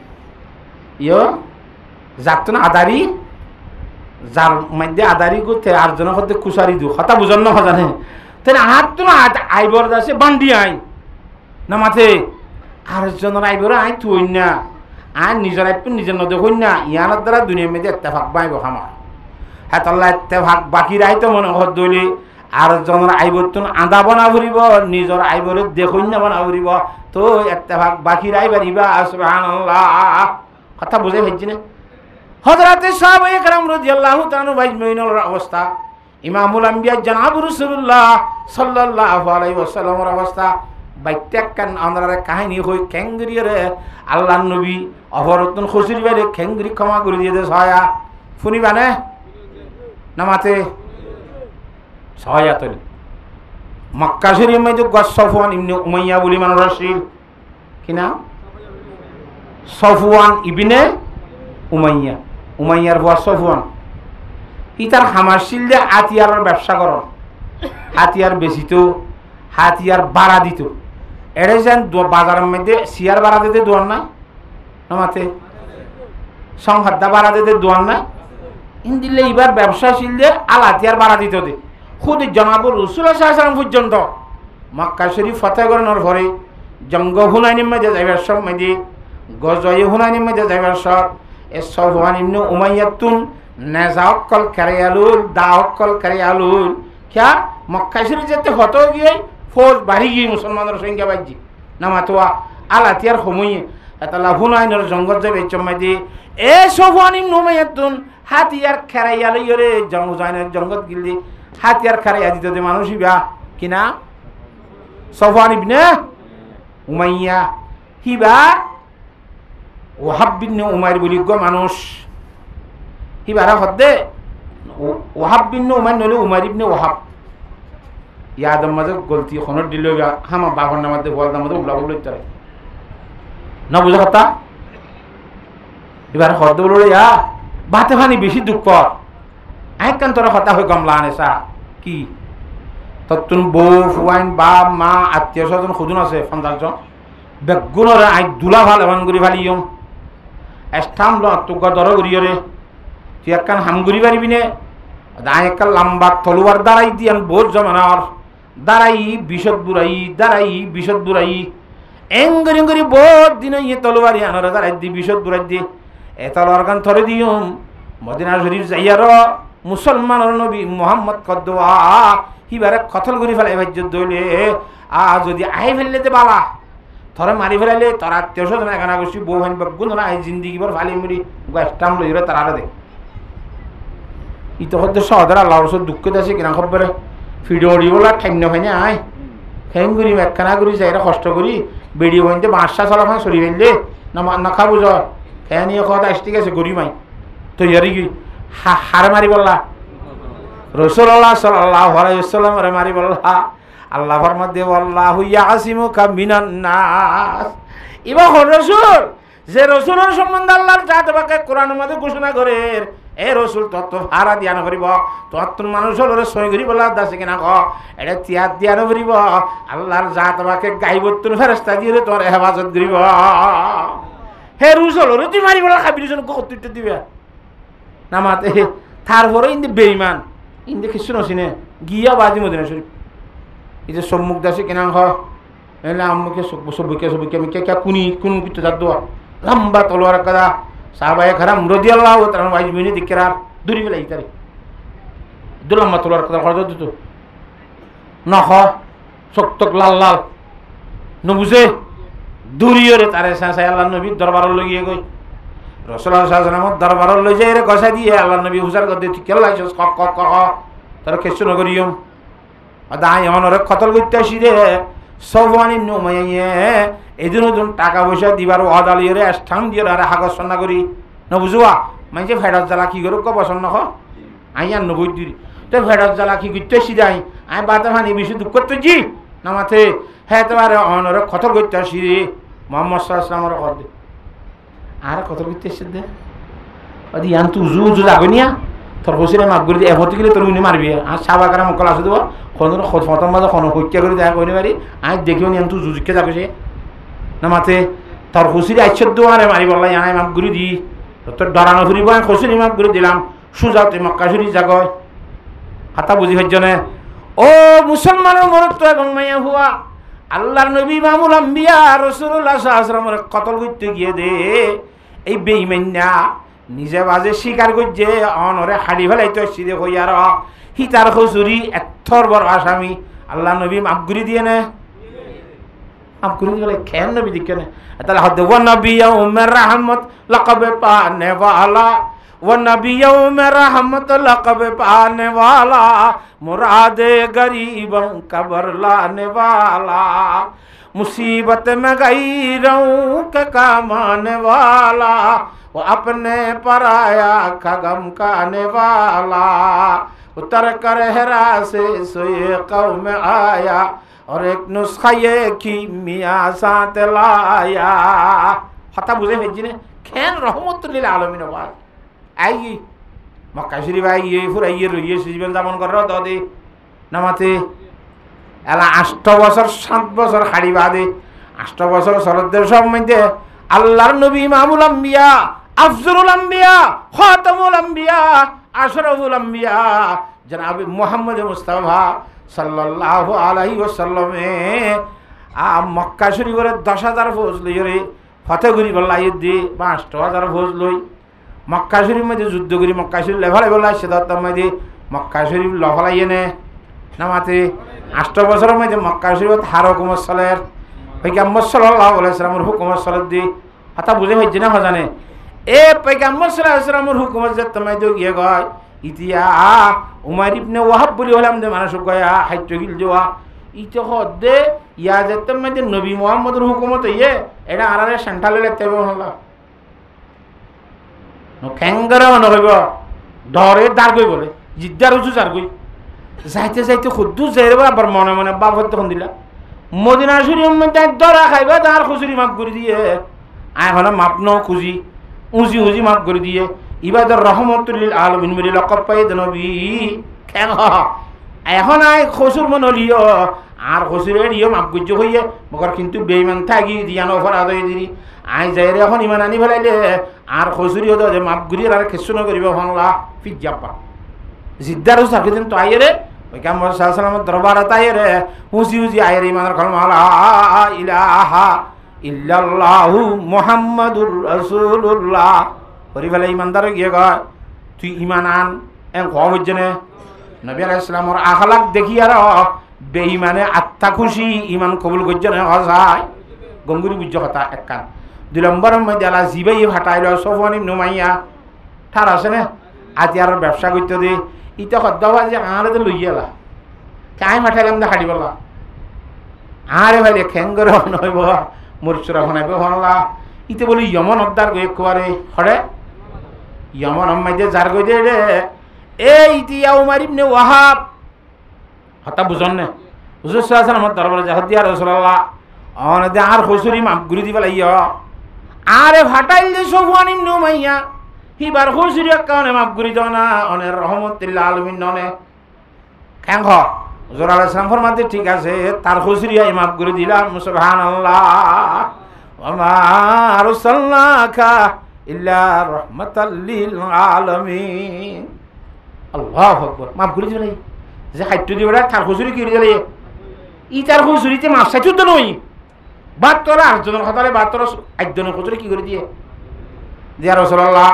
ইয় যার না আদারি যার মধ্যে আদারি করতে আটজনের মধ্যে কুশারি দিও কথা বুঝান না জানে তাহলে হাত তো না আইবর আছে বান্ডি আই না মাথে আরেকজনের আইবর আই তুই না আর নিজের আইপ নিজের নদী হই না ইয়ানোর দ্বারা দুনিয়ার মধ্যে এত্তেফাক বাইব খামা হ্যাঁ তাল্লা এত্তেফাক বাকি রাই তো মনে হত দইলে আরেকজনের আইবর তো আদা বনা ফুরিব নিজের আইবর দেখুন না বনা ফুরিব তো এত্তেফাক বাকি রাই বাড়িবা সুবহানাল্লাহ কথা বুঝে ফেলছি না হযরতে সাহাবায়ে কেরাম রাদিয়াল্লাহু তাআলা আজমাইনের অবস্থা ইমামুল আম্বিয়া জনাব রাসূলুল্লাহ সাল্লাল্লাহু আলাইহি ওয়াসাল্লামের অবস্থা বাইত্যাকান আমরা কাহিনী হই খেঙ্গরিরে আল্লাহর নবী অবরতন খুশির বাইরে খেঙ্গরি ক্ষমা করে দিয়ে ছয়া শুনিবানে নামাতে ছয়া তরি মক্কা শরীফের মধ্যে সফওয়ান ইবনে উমাইয়া বলি মানুষ আসছিল কি নাম সফওয়ান ইবনে উমাইয়ার ভুয়া সফওয়ান ই তার হামারশিল দিয়ে হাতিয়ারের ব্যবসা কর হাতিয়ার বেচিত হাতিয়ার ভাড়া দিত এড়ে যেন বাজারের মধ্যে শিয়ার ভাড়া দিতে দোয়ান না নামাতে সংহাদ্দা ভাড়া দিতে দোয়ান না দিলে এবার ব্যবসাশীল দিয়ে আল হাতিয়ার ভাড়া দিত দে খুদ জনাবুর রাসূলুল্লাহ সাল্লাল্লাহু আলাইহি ওয়াসাল্লাম পর্যন্ত মক্কা শরীফ ফতেহ করানোর পরে জঙ্গ হুনাইনের মধ্যে যাইবার সব মধ্যে গজয়ে হুনাইনের মধ্যে যাইবার সব এ সফওয়ান ইবনে উমাইয়াতুন নেজাওকল কারিয়ালুল দাওকল কারিয়ালুল क्या মক্কা শরীফ যেতে হতো গিয়ে ফৌজ বাড়ি গিয়ে মুসলমানের সংখ্যা বাড়ছি নামাতোয়া আলাতিয়ার সময়ে এটা হুনাইনের জঙ্গল যাবে চম্মাই দিয়ে এ সফওয়ান ইবনে উমাইয়াতুন হাতিয়ার খেরাইয়াল ইরে জঙ্গল জঙ্গল গিলি হাতিয়ার খেরাইয়া দিত যে মানুষই বা কিনা সফওয়ান ইবনে উমাইয়া হিবা ওয়াহাব বিন উমাইর বলি গো মানুষ হিবারা হদ্দে ওয়াহাব বিন উমাইর নলে উমাইর ইবনে ওয়াহাব ইয়াদম মাঝে গলতি খনর দিল হামা বাগর নামাতে বল নামাতে উবলা বলে তারে না বুঝা কথা এবার হদ্দ বলে ইয়া বাতে ফানি বেশি দুঃখ আইকান তোরা কথা হয়ে গমলা আনেসা কি তত্তুন বউ ফুয়াইন বাপ মা আত্মীয় স্বজন খুদুন আছে 50 বেগুনের আই দুলা ভাল এমন করি ফালিয়ম এস্থাম ল তোকা দর করিয়রে তুই একখান হাম করি পারিবি নে দায় একটা লম্বা তলোয়ার দাঁড়াই দিয়ান বহুত জমানার দাঁড়াই বিষদ বুড়াই এঙ্গরি এঙ্গরি বহুত দিন ইয়ে তলোয়ারি আনার দাঁড়াই দি বিষদ বুড়াই দি এ তলোয়ার গান থরে দিয়ম মদিনা শরীফ যাইয়ার মুসলমানের নবী মোহাম্মদ কদ্দোয়া হিবারে কতল করি ফেলাই ভাজ্য দইলে যদি আই ফেললে বালা থরে মারি ফেলাইলে তোর আত্মীয় স্বজন এখানে গোষ্ঠী বউ ভাই বেগুন না আই জিন্দিগি ভর ফালি মুড়ি গাছটাম লইরে তারা দে ইতো হদ্দ সহদর আল্লাহর রসুল দুঃখ আছে কিনা খবরে ভিডিও অডিওলা ঠাইন্য হয় না আয় খেম করি একখানা করি যাইরা কষ্ট করি বেড়িয়ে বইতে বাঁশা চলাফান সরি ফেললে না খাবো জ খেয়ে নিয়ে কথা আসতে গেছে গরি মাই তো ইয়ারি কি হার মারি বললা রাসূলুল্লাহ সাল্লাল্লাহু আলাইহি ওয়াসাল্লাম রে মারি বললা আল্লাহ ফরমাতে আল্লাহু ইয়াসিমুকা মিনান নাস ইবা রাসূল যে রাসূলের সম্বন্ধে আল্লাহর জাত বাকে কোরআনের মধ্যে ঘোষণা করে এ রাসূল তত হারা দিয়ান করিব তত মানুষ হলরে সই করি বলা দাসে কিনা ক এটা তিয়াত দিয়ান করিব আল্লাহর জাত বাকে গায়বতুন ফেরেশতা দিয়ে তোর হেফাজত করিব হে রাসূল তুই মারি বলা খাবির জন্য কতটা দিবে নামাতে তারপরে ইন্দে বেঈমান ইন্দে কিছু নছিনে গিয়া বাজি মদিনা শরীফ এই যে সম্মুখ দাসে কিনা হ এলে আম্মুকে সবকে আমি কে কুনি কোন কিছু দাদ দোয়া লম্বা তলোয়ার কাদা সাহাবায়ে কেরাম রাদিয়াল্লাহু তাআলা আজমাইন দিকরার দূরি বেলাই তারে দুলম্বা তলোয়ার কাদা খরচ দিত নখ শক্তক লাল লাল নবুজে দূরিয়রে তারে সাসায় আল্লাহ নবী দরবার লাগিয়ে গই রাসূলুল্লাহ সাল্লাল্লাহু আলাইহি ওয়াসাল্লাম দরবার লই যাই রে গসা দিয়ে আল্লাহ নবী হুজার গদে ঠিক লাইছস ক ক ক তার কিছু ন করিয়ম আদাই অনরে কতল করতে আসি রে সফওয়ান ইবনে উমাইয়া এদিন টাকা পয়সা দিবার ওয়াদালিরে স্থান দিয়ে আর হাগস সন্না করি ন বুঝুয়া মাইছে ফেরত জ্বালা কি করো ক পছন্দ হ আইয়া নবই দিরি তো ফেরত জ্বালা কি করতে আসি যাই আই বাদে ভানি বেশি দুঃখ করতে জি না মাথে হ্যাঁ তোমার অনরে কতল করতে আসি রে মোহাম্মদ সাল্লাল্লাহু আলাইহি ওয়াসাল্লাম কর দে আর কতল করতে আসি দে আদি আন তু জু জু লাগনিয়া তোর হোসিরে মাপ করে দিয়ে এফতি গেলে তোর উনি মারবি আর সাবাকারা মকল আসে দেবো কোনো ফতম মাঝে কোনো হত্যা করে দেখা করি পারি আজ দেখিও নি তুই জুজিকে যাবে সে না মাতে তোর খুশিরে আইসর দোয়ারে মারি বললাই আনাই মাপ করে দি তোর ডরানো ফুরিব আমি খুশিরি মাপ করে দিলাম সুজা তুই মক্কা শরীফ জাগয় হাতা বুঝি হজ্জনে ও মুসলমানের মরত তো এবং মাইয়া হুয়া আল্লাহর নবী ইমামুল আম্বিয়া রাসূলুল্লাহ সাল্লাল্লাহু আলাইহি ওয়াসাল্লামের কতল করতে গিয়ে দে এই বেঈমান্না নিজে বাজে স্বীকার করছে অনরে হাড়ি ফেলাইতে সিদে হইয়ার হিতার খুচুরি এথর বড় আসামি আল্লাহ নবী মাফ করে দিয়ে নে মাফ করে দিয়ে খেয়াল নবী দিকে নে তাহলে হদ ও নবী উমের রহমত লকবে পানে ওয়ালা ও নবী উমের রহমত লকবে পানে ওয়ালা মুরাদে গরিবং কবর লানে ওয়ালা मुसीबत में गैरों के काम आने वाला वो अपने पराया का गम का आने वाला उतर कर हेरा से सोए कौम में आया और एक नुस्खा ये कीमिया साथ लाया हता बुझे भेजी ने खेन रहमतुल्लिल आलमीन बात आई मक्का शरीफ आई फुराइए रोइए जीवन जापन कर रहा दो दे नमाते এলা 8 বছর 7 বছর হাড়ি বাদে 8 বছর শরৎদের সব মধ্যে আল্লাহর নবী ইমামুল আম্বিয়া আফজলুল আম্বিয়া খাতামুল আম্বিয়া আশরাফুল আম্বিয়া জনাব মুহাম্মদ মুস্তাফা সাল্লাল্লাহু আলাইহি ওয়াসাল্লাম মক্কা শরীফের 10000 ফৌজ লইরে ফতেহগুরি বল্লাই দি 5000 ফৌজ লই মক্কা শরীফ মধ্যে যুদ্ধ করি মক্কা শরীফ লেভালে বল্লাই সেদাত মধ্যে মক্কা শরীফ লফলাইয়ে নে নামাতে 8 বছরের মধ্যে মক্কা শরীফত হার হুকুমত চলের পয়গম্বর সাল্লাল্লাহু আলাইহি ওয়াসাল্লামের হুকুমত চলে দি হাতা বুঝে হইছে না জানে এ পয়গম্বর সাল্লাল্লাহু আলাইহি ওয়াসাল্লামের হুকুমত যে তুমি তো গিয়ে গয় ইতিয়া উমার ইবনে ওয়াহাব বলি হলাম যে মানুষ গয়া হাইত গিল যাওয়া ইতে হদে ইয়া যে তুমি যে নবী মুহাম্মদের হুকুমত ইয়ে এটা আরারে সেন্ট্রালে লেতেবে হলা নো খেঙ্গরা মনে হইব ধরে দাঁড় কই বলে জিদ্দার উঁচু দাঁড় কই যাইতে যাইতে খুদ্দু যাইবা আবার মনে মনে বাপত তখন দিলা মদিনা শরীফ মধ্যে দরা খাইবা তার খুচুরি মাফ করে দিয়ে এখন মাপ ন খুঁজি উঁচি উঁচি মাফ করে দিয়ে ইবাদর রহমতুল্লিল আলমিন মিলি লকব পাই নবী খেং এখন আয় খসুর মন লিও আর খসুরে দিও মাফ গুজ্জ হইয়ে মগর কিন্তু বেইমান থাকি দিয়ানো অপরাধ হয়ে দিলি আই যাই রে এখন ইমান আনি ফেলাইলে আর খসুরি হতো যে মাফ গুড়ি আর খেসু নকরিব হনলা ফিজাপা জিদ্দার সাকিদিন তো আইয়ে রে পয়গম্বর সাল্লাল্লাহু আলাইহি ওয়াসাল্লাম দরবারে তাইয়ে রে হুঁচি হুঁচি আইয়ে রে ইমানের কলমা লা ইলাহা ইল্লাল্লাহু মুহাম্মাদুর রাসূলুল্লাহ করি ফেলে ইমানদার গিয়ে কয় তুই ইমান আন এন কম হচ্ছে না নবী আলাইহিস সালামের আখলাক দেখি আর বেঈমানে আত্মা খুশি ইমান কবুল করছে না হসায় গঙ্গুরি বুঝ কথা এক কান 2 নম্বরের মধ্যে আলা জিবাই ফাটাইল সফওয়ান ইবনে উমাইয়া ঠার আছে না আজি আর ব্যবসা করতে দে ইটা খদ্দাবা যে আরে তো লইয়ালা কাই মাঠাইলাম দে হাড়ি বলা আরে ভাই খেঙ্গর নইব মুরচুরা বানাইব হনলা ইতে বলি ইয়মন উদ্ধার গই একবারে হড়ে ইয়মন আম্মাইদে জার গই দে রে এই ইতিয়া উমার ইবনে ওয়াহাব হতা বুঝন না হুজুর সাল্লাল্লাহু আলাইহি ওয়াসাল্লাম দরবারে যাহদি আর রাসূলুল্লাহ অনদে আর খুসুরি মাপ গুরি দিবা লাইয়া আরে ফাটাইল দে সফওয়ান ইবনে উমাইয়া হিবার খুশির কারণে মাফ করি দাও না অনের রহমতুল্লাহ আলমিন ননে কেন হুজুর আলাইহিস সালাম ফরমাতে ঠিক আছে তার খুশির মাফ করে দিলাম সুবহানাল্লাহ ওয়া মা আরসালনাকা ইল্লা রাহমাতাল লিল আলামিন আল্লাহু আকবার মাফ করে দিলাই যে হাইট্টু দিবড়া তার খুশির কি দিলাই ই তার খুশিতে মাফ চাইতো তো নই 72 জনের কথালে 72 একজনের খুশির কি করে দিয়ে দিয়া রাসূলুল্লাহ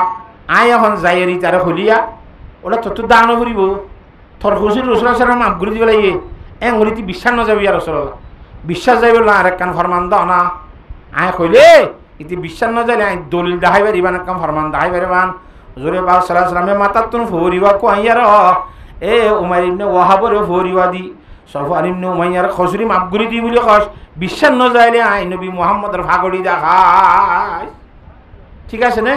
আয় এখন যাইয়েরি তারা খুলিয়া ওটা তত দান করিব তোর খুশির রাসূলুল্লাহ সাল্লাল্লাহু আলাইহি ওয়াসাল্লাম মাফ করে দিবে লাগে এঙ্গুলিতে বিশ্বাস না যাবে ইয়া রাসূলুল্লাহ বিশ্বাস যাইবে না আরেক কান ফরমান দাও না আয় কইলে ইতি বিশ্বাস না যাইলে আই দলিল দাহাই পারিবান কাম ফরমান দাহাই পারিবান হুজুরে পাক সাল্লাল্লাহু আলাইহি ওয়াসাল্লামে মাতাত তুন ফরিবা কো আইয়ার এ উমার ইবনে ওয়াহাবরে ফরিবা দি সফওয়ান ইবনে উমাইয়ার খসরি মাফগুরি দি বলি কস বিশ্বাস না যাইলে আই নবী মুহাম্মদের ভাগড়ি দেখাই ঠিক আছে না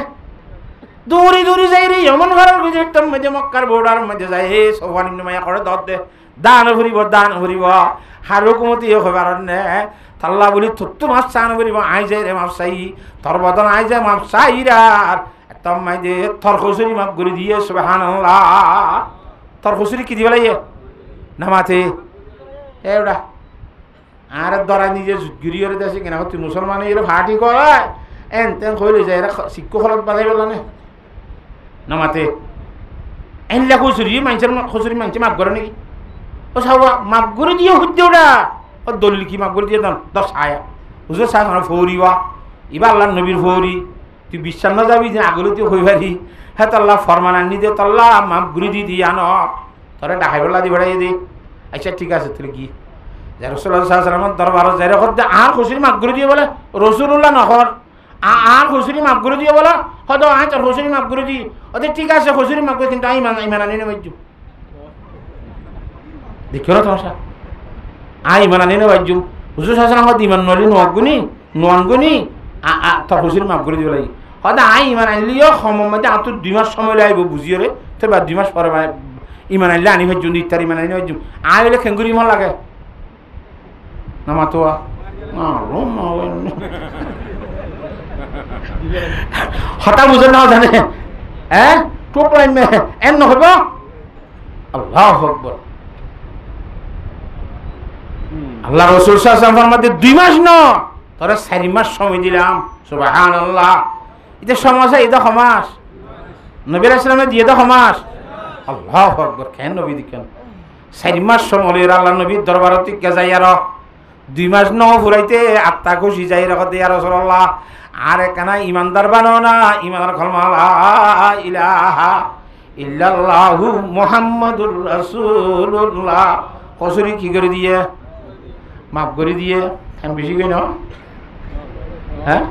দৌড়ি দৌড়ি যাই রে এমন ঘরের গুজরটার মধ্যে মক্কার বর্ডার মধ্যে যায় হে সফওয়ান ইবনে উমাইয়া করে দত দে দান ভরিব হার হুকুমতি হবার নে তাল্লা বলি থুত্তু মাছ চান ভরিব আই যাই রে মাপ চাই তোর বদন আই যায় মাপ চাইরার একদম মাই দে থর খসুরি মাপ করে দিয়ে সুবহানাল্লাহ তোর খসুরি কি দিবে লাগে না মাথে এওড়া আর দরা নিজে গিরিয়রে দেশে কিনা তুই মুসলমান এর ফাটি করে এন তেন কইলে যায় এরা শিক্ষক হলত বাজাই বলনে না মাথে এনলা খসুরি মানুষের খসুরি মানুষ মাপ করে নাকি ও সাবা মাপ করে দিয়ে হচ্ছে ওটা ও দলিল কি মাপ করে দিয়ে দশ আয়া হুজুর সাহেব আমার ফৌরিবা এবার আল্লাহ নবীর ফৌরি তুই বিশ্বাস না যাবি যে আগলে তুই হই পারি হ্যাঁ তাল্লাহ ফরমান আনি দে তাল্লাহ মাপ ঘুরি দি দি আন তোরা ডাকাই বেলা দি বেড়াই দি আচ্ছা ঠিক আছে তুই কি যে রসুল্লাহ সাল্লামের দরবার যাই রেখে আর খুশির মাপ ঘুরি দিয়ে বলে রসুল্লাহ নহর আর খুশির মাপ ঘুরি দিয়ে বলো হয়তো আয় তোর খুশির মাপ ঘুরি দি ওদের ঠিক আছে খুশির মাপ করে কিন্তু ইমান আনি নেবাই দেখিও না তোমার ইমান আনি নেবাই হুজুর শাসন হয়তো ইমান নলি নোয়ানগুনি তোর খুশির মাপ ঘুরি দিব লাগি হয়তো ইমান আনলিও সময় মধ্যে আর তোর 2 মাস সময় লাগবে বুঝিও রে তোর বা 2 মাস পরে ইমান আনলে আনি ভাই ইত্যাদি ইমান আনি ভাই হলে খেঙ্গুরি ইমান লাগে না মাতোয়া হতা বুঝে না জানে হ্যাঁ টোপ লাইন এন নহব আল্লাহু আকবার আল্লাহ রাসূল সাল্লাল্লাহু আলাইহি ওয়াসাল্লাম মধ্যে 2 মাস ন তোরা 4 মাস সময় দিলাম সুবহানাল্লাহ এটা সমাজ এটা সমাজ নবী রাসূলের দিয়ে দাও সমাজ আল্লাহু আকবার কেন নবী দিকেন 4 মাস সময় আল্লাহ নবীর দরবারতে কে যাই আর 2 মাস ন ফুরাইতে আত্মা খুশি যাই রাখতে ইয়া রাসূলুল্লাহ আর কেন ইমানদার বানাও না ইমানদার কলমা লা ইলাহা ইল্লাল্লাহু মুহাম্মাদুর রাসূলুল্লাহ কসুরি কি করে দিয়ে মাফ করে দিয়ে এখন বেশি কই না হ্যাঁ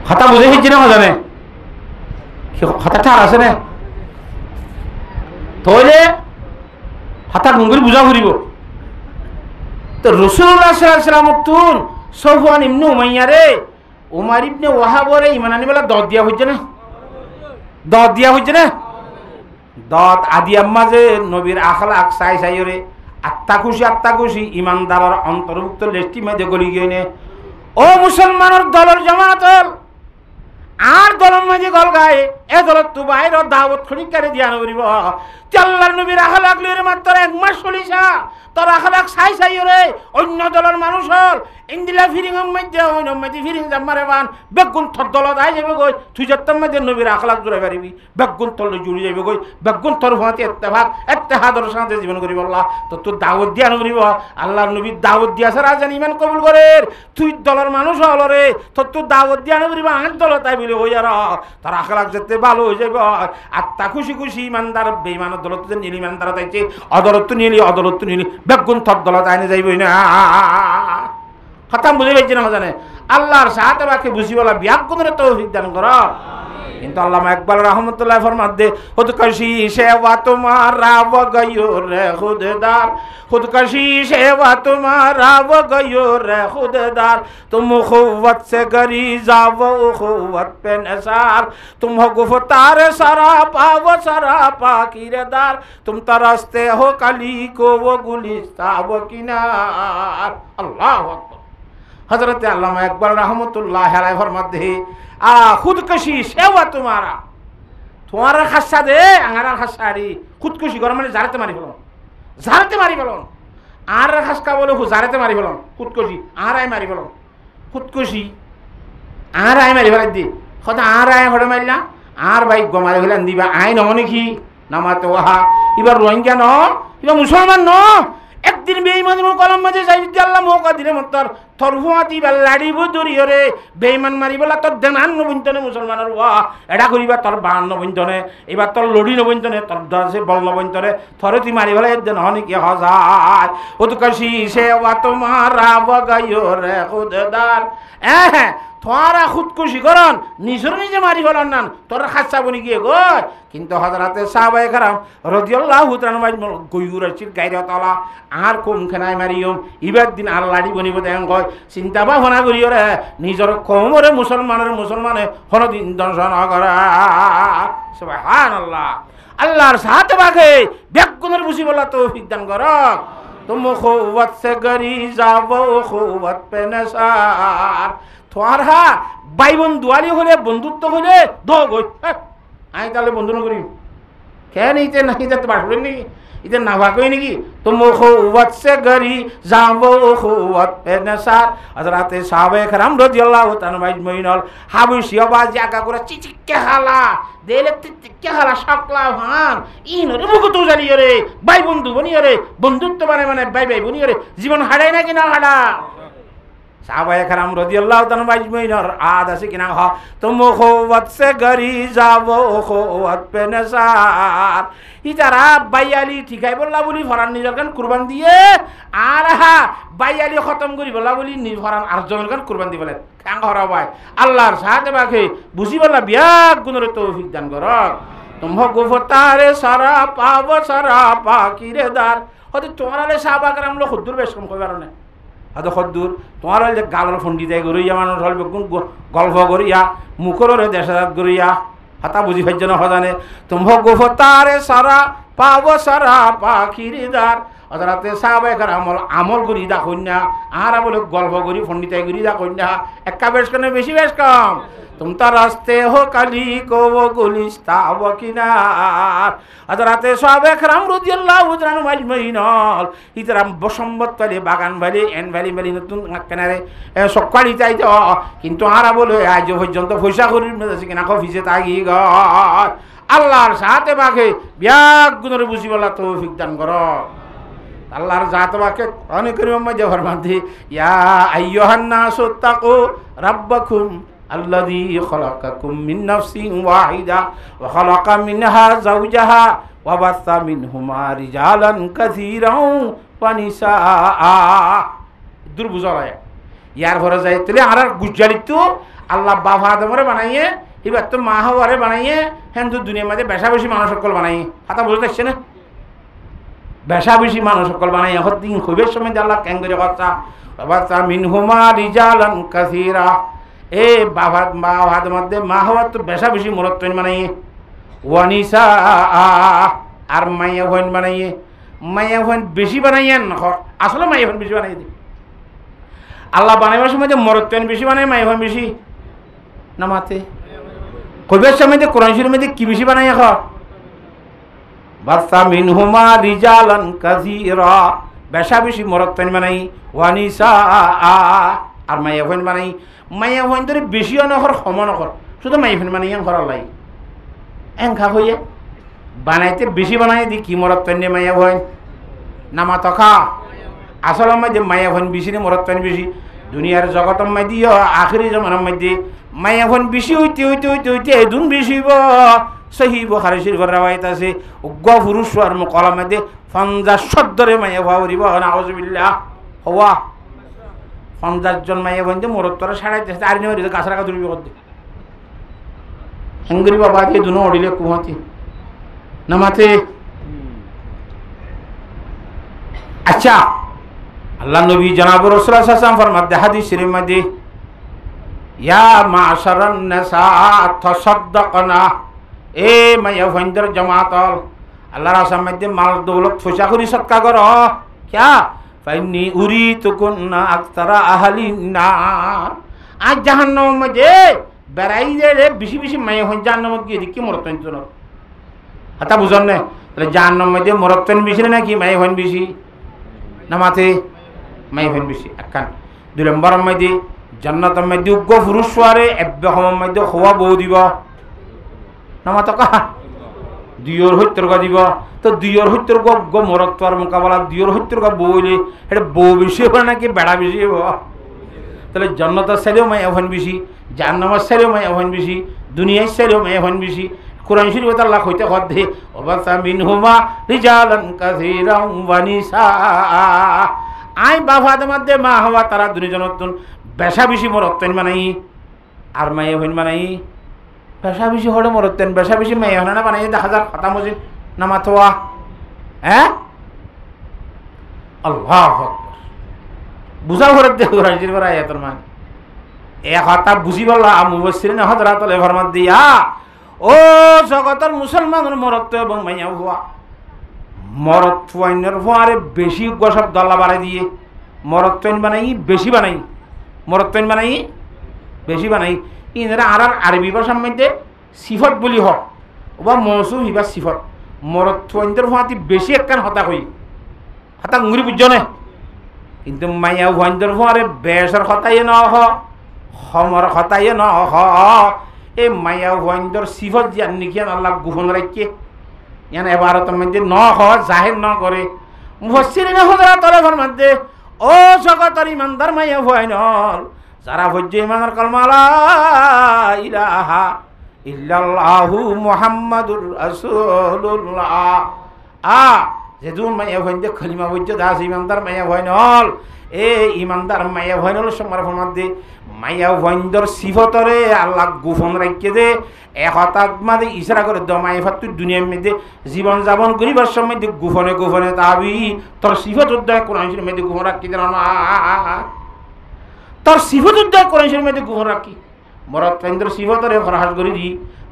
কথা বুঝে হচ্ছে না জানে কথাটা আর আছে না তাহলে হঠাৎ মুঙ্গুরি বুঝা ফুরিব তো রাসূলুল্লাহ সাল্লাল্লাহু আলাইহি ওয়াসাল্লাম তুন সফওয়ান ইবনে উমাইয়া রে উমার ইবনে ওয়াহাবরে ইমান আনি বলা দত দিয়া হইছে না দত আদি আম্মা যে নবীর আখলাক চাই রে আত্মা খুশি ইমানদারের অন্তর্ভুক্ত লেস্টি মধ্যে গলি গিয়ে ও মুসলমানের দলের জামাতল আর দলের মাঝে গল গায়ে এ দলত তু বাইর দাওয়াত খনিকারে দিয়া নবরিব আল্লাহর নবীর আখলাক লইরে মাত্র 1 মাস চলিছা তোর আখলাক চাই রে অন্য দলের মানুষ হল ইন্দিলা ফিরিং মধ্যে অন্য মধ্যে ফিরিং জামারে বান বেগুন থর দলত আই যাবে গই তুই যত্তম মধ্যে নবীর আখলাক জুড়ে পারিবি বেগুন তল জুড়ি যাবে গই বেগুন তোর হাতে ইত্তেহাদর সাথে জীবন করিব আল্লাহ তো তোর দাওয়াত দিয়া নবরিব আল্লাহর নবীর দাওয়াত দিয়া ছাড়া জানি ইমান কবুল করে তুই দলের মানুষ হল রে তোর দাওয়াত দিয়া নবরিব আন দলত আই বলে হই আর তার আখলাক যেতে ভালো হয়ে যাবে আত্মা খুশি ইমানদার বেঈমান দলত যে নীল ইমানদার তাইছে অদলত নিলি বেগুন থর দলত আইনে যাইবই না খতম বুঝে পাইছি না জানে আল্লাহর সাথে বাকি বুঝি বলা বিয়াগুনের তৌফিক দান কর কিন্তু আল্লামা ইকবাল রহমতুল্লাহ ফরমাত দে খুদকশি সেবা তোমারা व गयो रे खुददार खुदकशी सेवा तुम्हारा व गयो रे खुददार तुम उखुवत से गरीजा व उखुवत पे निसार तुम हो गुफ्तार सरापा व सरापा किरदार तुम तरसते हो कली को वो गुलिस्ता व किनार अल्लाह अकबर हजरत अल्लामा इकबाल रहमतुल्लाह अलैहि फरमाते हैं खुदकशी सेवा तुम्हारा खासा दे आंगार खासारी खुदकशी कर माने जारते मारी फेलन আর খাসকা বলে জারেতে মারি ফেলন খুদকশি আর আই মারি ফেলন খুদকশি আর আই মারি ফেলাই দি কথা আর আই হড়ে মারিলা আর ভাই গমারি ফেলেন দিবা আই নহনে কি নামাতে ওহা এবার রোহিঙ্গা ন এবার মুসলমান ন একদিন বেঈমানের কলম মাঝে যাই আল্লাহ মৌকা দিলে মতর তোর হুঁয়াতি বা লাড়িব দরিয়রে বেইমান মারিবলা তোর দেনান নবন্তনে মুসলমানের ওয়া এটা করিবা তোর বান নবন্তনে এবার তোর লড়ি নবন্তনে তোর দাসে বল নবন্তনে তোরে তুই মারিবলা এর দেন হনি কি হজায় ও তো কাশি সে ওয়া তোমারা বগাইও রে খুদদার তোরা খুদকুশি করন নিজের নিজে মারি ফেলান না তোর খাচ্ছা বনি গিয়ে গো কিন্তু হযরতে সাহাবায়ে কেরাম রাদিয়াল্লাহু তাআলা গয়ুরাচির গায়রা তালা আর কম খেনায় মারিয়ম ইবার দিন আর লাড়ি বনিব দেন কয় চিন্তা ভাবনা করিও রে নিজের কমরে মুসলমানে হরদিন দর্শন করা সুবহানাল্লাহ আল্লাহর সাথে বাগে বেগুনের বুঝি বলা তৌফিক দান করক तुम खुवत से गरी जाओ खुवत पे नसार তোরা ভাই বন্ধু আলি হলে বন্ধুত্ব হলে দোগ আমি তাহলে বন্ধু না করি কেন ইতে নাকি তো বাসবে নাকি ইতে না ভাগই নাকি তুম খুওয়াত সে গরি যাও খুওয়াত পে নসার হযরতে সাহাবায়ে কেরাম রাদিয়াল্লাহু তাআলা আজমাইন হাবশি আওয়াজ জাগা করে চিচিকে হালা দেলে চিচিকে হালা সকলা ভান ইনরে মুখ তো জানি রে ভাই বন্ধু বনি রে বন্ধুত্ব মানে ভাই বনি রে জীবন হারায় নাকি না হারা সাহাবায়ে কেরাম রাদিয়াল্লাহু তাআলা আজমাইন আদ আছে কিনা হ তুম খুওয়াত সে গরি যাও খুওয়াত পে নসার ইতারা বাইয়ালি ঠিকাই বললা বলি ফরান নিজের গান কুরবান দিয়ে আর বাইয়ালি খতম করি বললা বলি ফরান আরেকজনের গান কুরবান দিয়ে বলে কাং হরা ভাই আল্লাহর সাথে বাকে বুঝি বললা বিয়াক গুণের তৌফিক দান করক তুমহ গুফতারে সারা পাব সারা পাকিরে দার হতে তোমারালে সাহাবা কেরাম লো খুদ্দুর বেশ কম কইবার না হয়তো খদ্দুর তোমার যে গালর ফন্ডি দেয় গরিয়া মানুষ হল গল্প করিয়া মুখরে দেশাজাত করিয়া হাতা বুঝি ভাইজন হজানে তুমহ গুফতারে সারা পাব সারা পাখিরিদার হযরতে সাহাবায়ে কেরাম আমল করি দা কন্যা আর বলে গল্প করি ফন্ডিতাই করি দা কন্যা একা বেশ কেন বেশি বেশ কম तुम तो रास्ते हो कली को वो गुलिस्ता वो किनार हज़रते साहबे करम রাদিয়াল্লাহু তাআলা আজমাইন ইতরাম বসম্বত তলে বাগান ভ্যালি এন ভ্যালি মেলি নতুন কিনারে সকালি যাই তো কিন্তু আরা বলে আজ পর্যন্ত পয়সা করির মেজাজ কিনা কফিসে তাগি গ আল্লাহর সাথে বাকে বিয়াক গুণরে বুঝি বলা তৌফিক দান করো আল্লাহর জাত বাকে অনেক করিম মধ্যে ফরমাতে ইয়া আইয়ুহান নাসু তাকু রাব্বাকুম الذي خلقكم من نفس واحدة وخلق منها زوجها وبث منهما رجالا كثيرا ونساء দুর্বুজলায় ইয়ার ঘরে যাই তাহলে আর গুজারিত আল্লাহ বাবা আদমরে বানাইয়ে এবার তো মা হাওয়ারে বানাইয়ে হিন্দু দুনিয়ার মধ্যে বেশা বেশি মানুষ সকল বানাইয়ে কথা বুঝতে পারছে না বেশা বেশি মানুষ সকল বানাইয়ে হদিন খুবের সময় আল্লাহ কেন করে কথা বাবা মিনহুমা রিজালান কাসীরা এ বাবার মধ্যে মা হওয়ার তো বেশা বেশি মরত্ব বানাইয়ে ওয়ানিসা আর মাইয়া ভন বানাইয়ে মাইয়া ভন বেশি বানাইয়ে আসলে মাইয়া ভন বেশি বানাই দিই আল্লাহ বানাইবার সময় যে মরত্ব বেশি বানাই মাইয়া ভন বেশি না মাতে কবির সময় কোরআন শরীফের মধ্যে কি বেশি বানাই বাসা মিনহুমা রিজালান কাসীরা বেশা বেশি মরত্ব বানাই ওয়ানিসা আর মাইয়া ভন বানাই মাইয়া ভন ধরে বেশিও নকর সম নকর শুধু মাইয়া ভন বানাই ঘর লাই এংখা হইয়ে বানাইতে বেশি বানাই দি কি মরত পেন মাইয়া ভন নামা তখা আসল মধ্যে মাইয়া ভন বেশি নে মরত পেন বেশি দুনিয়ার জগতের মধ্যে আখিরি জমানার মধ্যে মাইয়া ভন বেশি হইতে হইতে হইতে হইতে এদুন বেশি হইব সহি বুখারী শরীফের রাওয়ায়াত আছে উগ্র পুরুষ আর কলার মধ্যে 50 ধরে মাইয়া ভাব হইব নাউযুবিল্লাহ হওয়া 50 জন মাইয়া ভন যে মরত তোরা সাড়াইতেছে আর নিয়ে গাছ রাখা দুর্বি করতে হঙ্গরি বাবা দিয়ে দুনো ওড়িলে কুমাতি নামাতে আচ্ছা আল্লাহ নবী জনাব রাসূলুল্লাহ সাল্লাল্লাহু আলাইহি ওয়াসাল্লাম ফরমাতে হাদিস শরীফ মধ্যে ইয়া মাশারান নিসা তাসাদদাকনা এ মাইয়া ভনদের জামাত আল্লাহর রাসূল মধ্যে মাল দৌলত পয়সা করি সদকা করো क्या ফাইনি উরিতুকুন্না আকতারা আহলিন নার আজ জাহান্নাম মধ্যে বেড়াই রে বেশি বেশি মাইয়া ভন জাহান্নামত গিয়ে কি মরতন জন্য হাতা বুঝন না তাহলে জাহান্নাম মধ্যে মরতন বেশি নাকি মাইয়া ভন বেশি নামাতে মাইয়া ভন বেশি একখান 2 নম্বর মধ্যে জান্নাতের মধ্যে উগ্র পুরুষ সোয়ারে এব্বাহমের মধ্যে খোয়া বউ দিব নামাত কা দুইয়ের হত্যর গা দিব তো দুইয়ের হত্যর মরত্বর মোকাবেলা দুইয়ের হত্যর গা বউ হইলে এটা বউ বেশি হবে নাকি বেড়া বেশি হব তাহলে জান্নাতের ছেলেও মায়া হন বেশি, জাহান্নামের ছেলেও মায়া হন বেশি, দুনিয়ার ছেলেও মায়া হন বেশি। কোরআন শরীফে আল্লাহ কইতে কদে ওয়াবাসা মিনহুমা রিজালান কাসীরান ওয়া নিসা। আই বাফাদের মধ্যে মা হওয়া তারা দুনিজনতুন বেশা বেশি মরতেন বানাই আর মায়া হইন বানাই বেশা বেশি হলে মরতেন, বেশা বেশি মায়া হন না বানাই 10,000 কথা মসজিদ নামাতোয়া। হ্যাঁ আল্লাহু আকবার বুঝা করে দে কোরআন শরীফের আয়াতের মান এ কথা বুঝি বললা মুফাসসিরিন হযরত আলে ফরমাত দিয়া ও জগতের মুসলমানের মরত্ব এবং মাইয়া হওয়া মরত্বইনের ফোয়ারে বেশি গসব দল্লা বাড়াই দিয়ে মরত্বইন বানাই বেশি বানাই, মরত্বইন বানাই বেশি বানাই। ইনারা আর আরবি ভাষার মধ্যে সিফত বলি হোক বা মৌসুম হিবা সিফত মরত্বইনদের ফোয়াতি বেশি একখান হতা কই হতা মুড়ি বুঝনে, কিন্তু মাইয়া ভঞ্জর ফোয়ারে বেসর হতাইয়ে ন হমর হতাইয়ে ন এই মাইয়া ভঞ্জর সিফত জিয়ান নিখিয়ান আল্লাহ গোপন রাখে ইয়ান এবারতের মধ্যে ন জাহির ন করে। মুফাসসিরিনে হযরত আলে ফরমাতে ও জগতের ইমানদার মাইয়া ভয়নল যারা ভজ্য ইমানের কলমা লা ইলাহা ইল্লাল্লাহু মুহাম্মাদুর রাসূলুল্লাহ যেদুন মাইয়া ভয়ন যে খলিমা ভজ্য দাস ইমানদার মাইয়া ভয়নল এ ইমানদার মাইয়া ভয়নল সমর ফরমাতে মাইয়া ভয়নদর সিফতরে আল্লাহ গোপন রাখে দে এক হঠাৎ মাঝে ইশারা করে দমাই ফাতু দুনিয়ার মধ্যে জীবন যাপন করিবার সময় গোপনে গোপনে তাবি তোর সিফত উদ্দয় কোরআন শরীফের মধ্যে গোপন রাখি দেন না তোর সিফত উদ্দয় কোরআন শরীফের মধ্যে গোপন রাখি মরত কেন্দ্র সিফতরে ফরহাস করি দি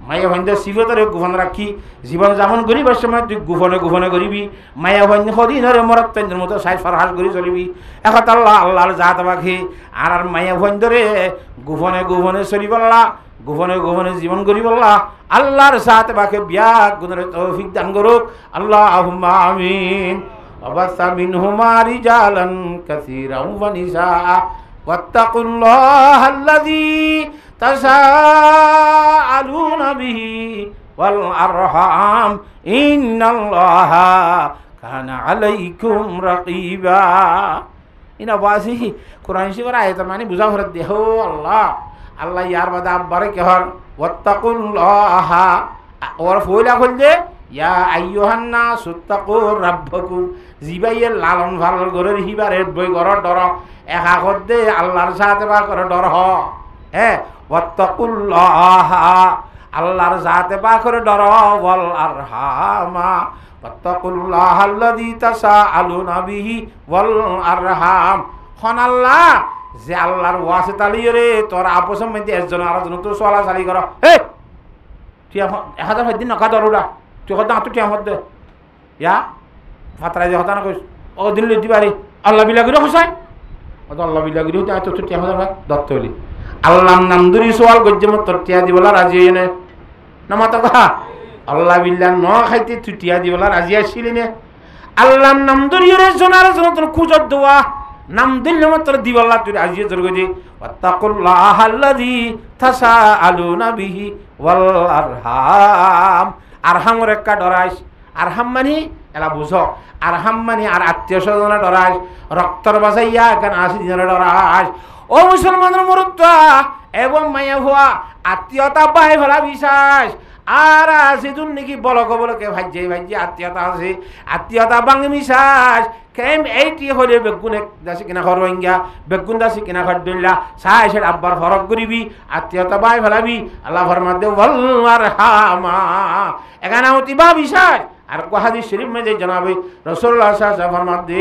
মায়া ভঞ্জ সিফতরে গোপন রাখি জীবন যাপন করিবার সময় তুই গোপনে গোপনে করিবি মায়া ভঞ্জ সদিনরে মরত কেন্দ্রের মতো সাই ফরহাস করি চলিবি এখন আল্লাহ আল্লাহর জাত বাকি আর মায়া ভঞ্জরে গোপনে গোপনে চলি বললা গোপনে গোপনে জীবন করি বললা আল্লাহর সাথে বাকে বিয়া গুণের তৌফিক দান করুক আল্লাহুম্মা আমিন। ওয়াবাসা মিনহুমা রিজালান কাসীরান ওয়া নিসা ওয়াত্তাকুল্লাহাল্লাযী তাসাআলুনা বিহি ওয়াল আরহাম ইন্নাল্লাহা কানা আলাইকুম রাকিবা। ইনা বাসি কোরআন শরীফের আয়াত মানে বুঝা হরে দেহ আল্লাহ আল্লাহ ইয়ার বাদা আব্বারে কেহর ওয়াত্তাকুল্লাহা ওর ফয়লা খুললে ইয়া আইয়ুহান নাস তাকুর রাব্বাকুম জিবাইয়ে লালন পালন করে হিবারে বই ঘর ডর একা করদে আল্লাহর সাথে বা করে ডর হ্যাঁ ওয়াত্তাকুল্লাহা আল্লাহর সাথে বা করে ডর ওয়াল আরহামা ওয়াত্তাকুল্লাহাল্লাযী তাসাআলুনা বিহি ওয়াল আরহাম খন আল্লাহ যে আল্লাহর ওয়াসে তালিয়ে রে তোর আপসের মধ্যে একজন আরেকজন তো চলা চালি কর হে তুই 1000 দিন নকা দরুডা তুই কথা তুই কেমন দে ইয়া ফাতরাই যে কথা না কইস ও দিন লইতে পারি আল্লাহ বিলাগিরো খসাই ও তো আল্লাহ বিলাগিরো তে তো তুই 1000 দত্ত হলি আল্লাহর নাম ধরি সওয়াল গজ্জে মত টিয়া দিবলা রাজি হইনে না মাতা কথা আল্লাহ বিল্লাহ ন খাইতে তুই টিয়া দিবলা রাজি আসিলি নে আল্লাহর নাম ধরি রে জনার জন তোর খুজত দোয়া নাম দিল মাত্র দিবাল্লাহ তুই রাজি জরগো দি ওয়াত্তাকুল্লাহাল্লাযী তাসাআলুনা বিহি ওয়াল আরহাম আরহামর একটা ডরাইস আরহাম মানে এলা বুঝো আরহাম মানে আর আত্মীয় স্বজনের ডরাইস রক্তর বাসাইয়া কেন 80 দিনের ডরাইস ও মুসলমানের মরুত্বা এবং মায়া হওয়া আত্মীয়তা বাই ফেলা বিশ্বাস আর আছে তুন নাকি বলকে বলকে ভাজ্যে ভাজ্যে আত্মীয়তা আছে আত্মীয়তা বাঙি বিশ্বাস কেম এইটি হলে বেগুনে দাসি কিনা ঘর ভাঙ্গা বেগুন দাসি কিনা ঘর দইলা সাই সেট আব্বার ফরক করিবি আত্মীয়তা বাই ফেলাবি আল্লাহ ফরমাতে ওয়াল আরহামা এখানে অতিবা বিশ্বাস আর কো হাদিস শরীফ মধ্যে জনাবে রাসূলুল্লাহ সাল্লাল্লাহু আলাইহি ওয়াসাল্লাম ফরমাতে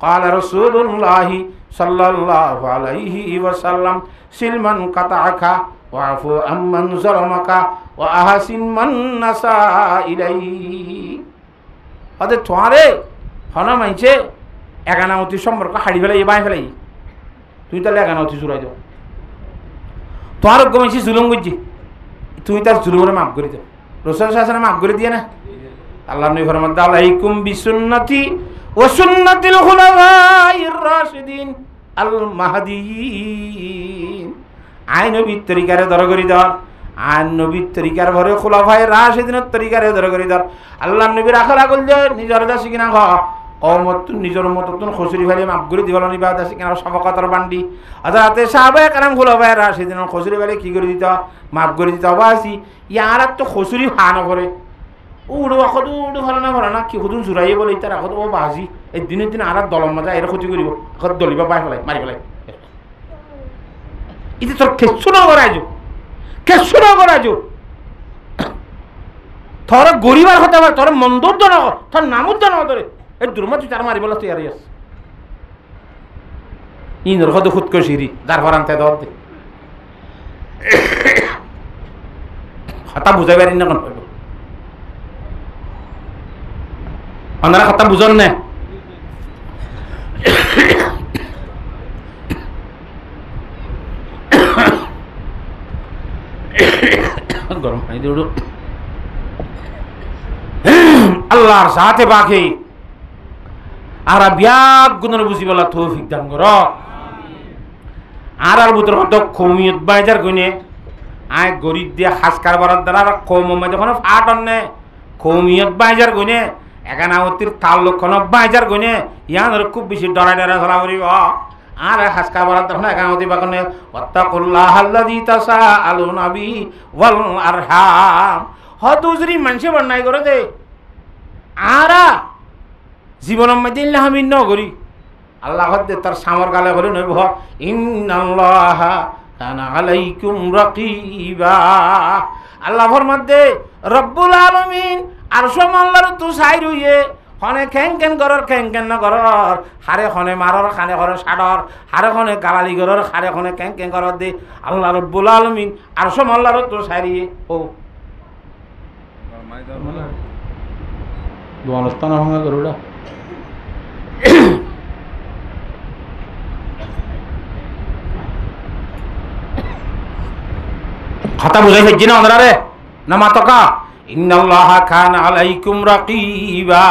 قال রাসূলুল্লাহ সাল্লাল্লাহু আলাইহি ওয়াসাল্লাম সিলমান কাতাআকা ওয়াফু আম্মান যালামাকা ওয়া আহসিন মান নাসা ইলাইহি আদে তোরে হনা মাইছে এগানামতি সম্পর্ক হাড়ি ফেলাই বাই ফেলাই তুই তাহলে এগানামতি জুড়াই দাও তোর গমাইছি জুলুম করছি তুই তার জুলুমরে মাফ করে দাও রাসূল সাল্লাল্লাহু মাফ করে দিয়ে না আল্লাহ নবী ফরমান আলাইকুম বিসুন্নতি ওয়া সুন্নাতিল খুলাফাইর রাশিদিন আল মাহদিয়িন আই নবীর তরিকারে ধরে করি দাও আর নবীর তরিকার ভরে খোলাফায়ে রাশিদিনের তরিকারে ধরে করি দাও আল্লাহ নবীর আখরা করলে নিজের দাসী কিনা খ কওমত নিজের মতন খসুরি ফেলে মাফ করে দিবল নিবাদ আছে কেন সবকতর বান্ডি আদাতে সাহাবায়ে কেরাম হলো ভাইরা সেদিন খসুরি ফেলে কি করে দিত মাফ করে দিত বাসি ইয়ার তো খসুরি হান করে উড়ো আখদ উড়ো ভালো না কি হুদুন জুরাইয়ে বলে তার আখদ ও বাজি এই দিনের দিন আর দলম মজা এর ক্ষতি করিব আখদ দলিবা বাই ফেলাই মারি ফেলাই ইতি তোর কেসু না করাইছো তোর গরিবার হতে পারে তোর মন্দুদ্ধ না তোর নামুদ্ধ না তোরে এই দুর্মা তুই তার মারি বলা তুই আর আস ইনর হদ খুদ করে সিঁড়ি যার ঘর আনতে দর দে কথা বুঝাই পারি না কোন আপনারা কথা বুঝন না গরম পানি দিয়ে আল্লাহর সাথে বাকি আর ব্যাগ গুণের বুঝি বলা তৌফিক দান কর আর ভিতর হতো কৌমিয়ত বাইজার গুনে আয় গরিব দিয়ে হাস কারবার দ্বারা কৌম যখন ফাটন নে কৌমিয়ত বাইজার গুনে একানাবতির তাল লক্ষণ বাইজার গুনে ইয়ানোর খুব বেশি ডরাই ধরা করিব আর হাস কারবার তখন একানাবতি বাগনে ওয়াত্তাকুল্লাহ আল্লাযী তাসাআলুনা বিহি ওয়াল আরহাম হতুজরি মানুষে বন্যাই করে দে আরা জীবনের মধ্যে আমি নগরী আল্লাহ তার সামর গালে বলে নইব ইন্নাল্লাহা কানা আলাইকুম রাকিবা আল্লাহর মধ্যে রব্বুল আলামিন আরশ আল্লাহর তো সাই রইয়ে হনে খেং কেন না করর হারে হনে মারর খানে করে সাডর হারে হনে গালালি করর হারে হনে কেং করর দে আল্লাহ রব্বুল আলামিন আরশ আল্লাহর তো সাইরিয়ে ও দোয়ালস্তান হঙ্গা গরুড়া কথা বুঝাই ফেলছি না ওনারা রে না মাতকা ইন্নাল্লাহা কানা আলাইকুম রাকিবা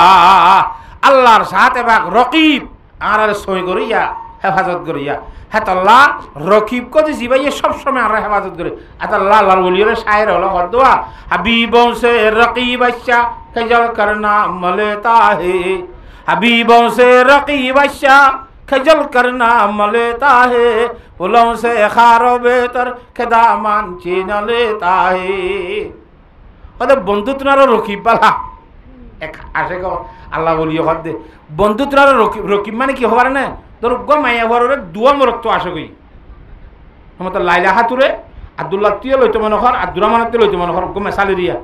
আল্লাহর সাথে বাক রকিব আর সই করিয়া হেফাজত করিয়া হেতাল্লাহ রকিব কদি জিবাইয়ে সব সময় আর হেফাজত করে আতাল্লাহ আল্লাহর ওলিয়রে শায়ের হলো হদওয়া হাবিবোं से रकीब अच्छा खजल करना मलेता है हबीबों से रकीब अच्छा खजल करना मलेता है फूलों से खारो बेहतर खदामान छीन लेता है ওদের বন্ধুত্বরা রকিব বালা এক আসে গো আল্লাহ বলিও হদ দে বন্ধুত্বরা রকিব মানে কি হবার না তোর গো মাইয়া বড়রে দুয়া মরক্ত আসে গই আমাদের লাইলা হাতুরে আব্দুল্লাহ তুই লইতে মনে কর আব্দুর রহমানতে লইতে মনে কর গো মেসালি দিয়া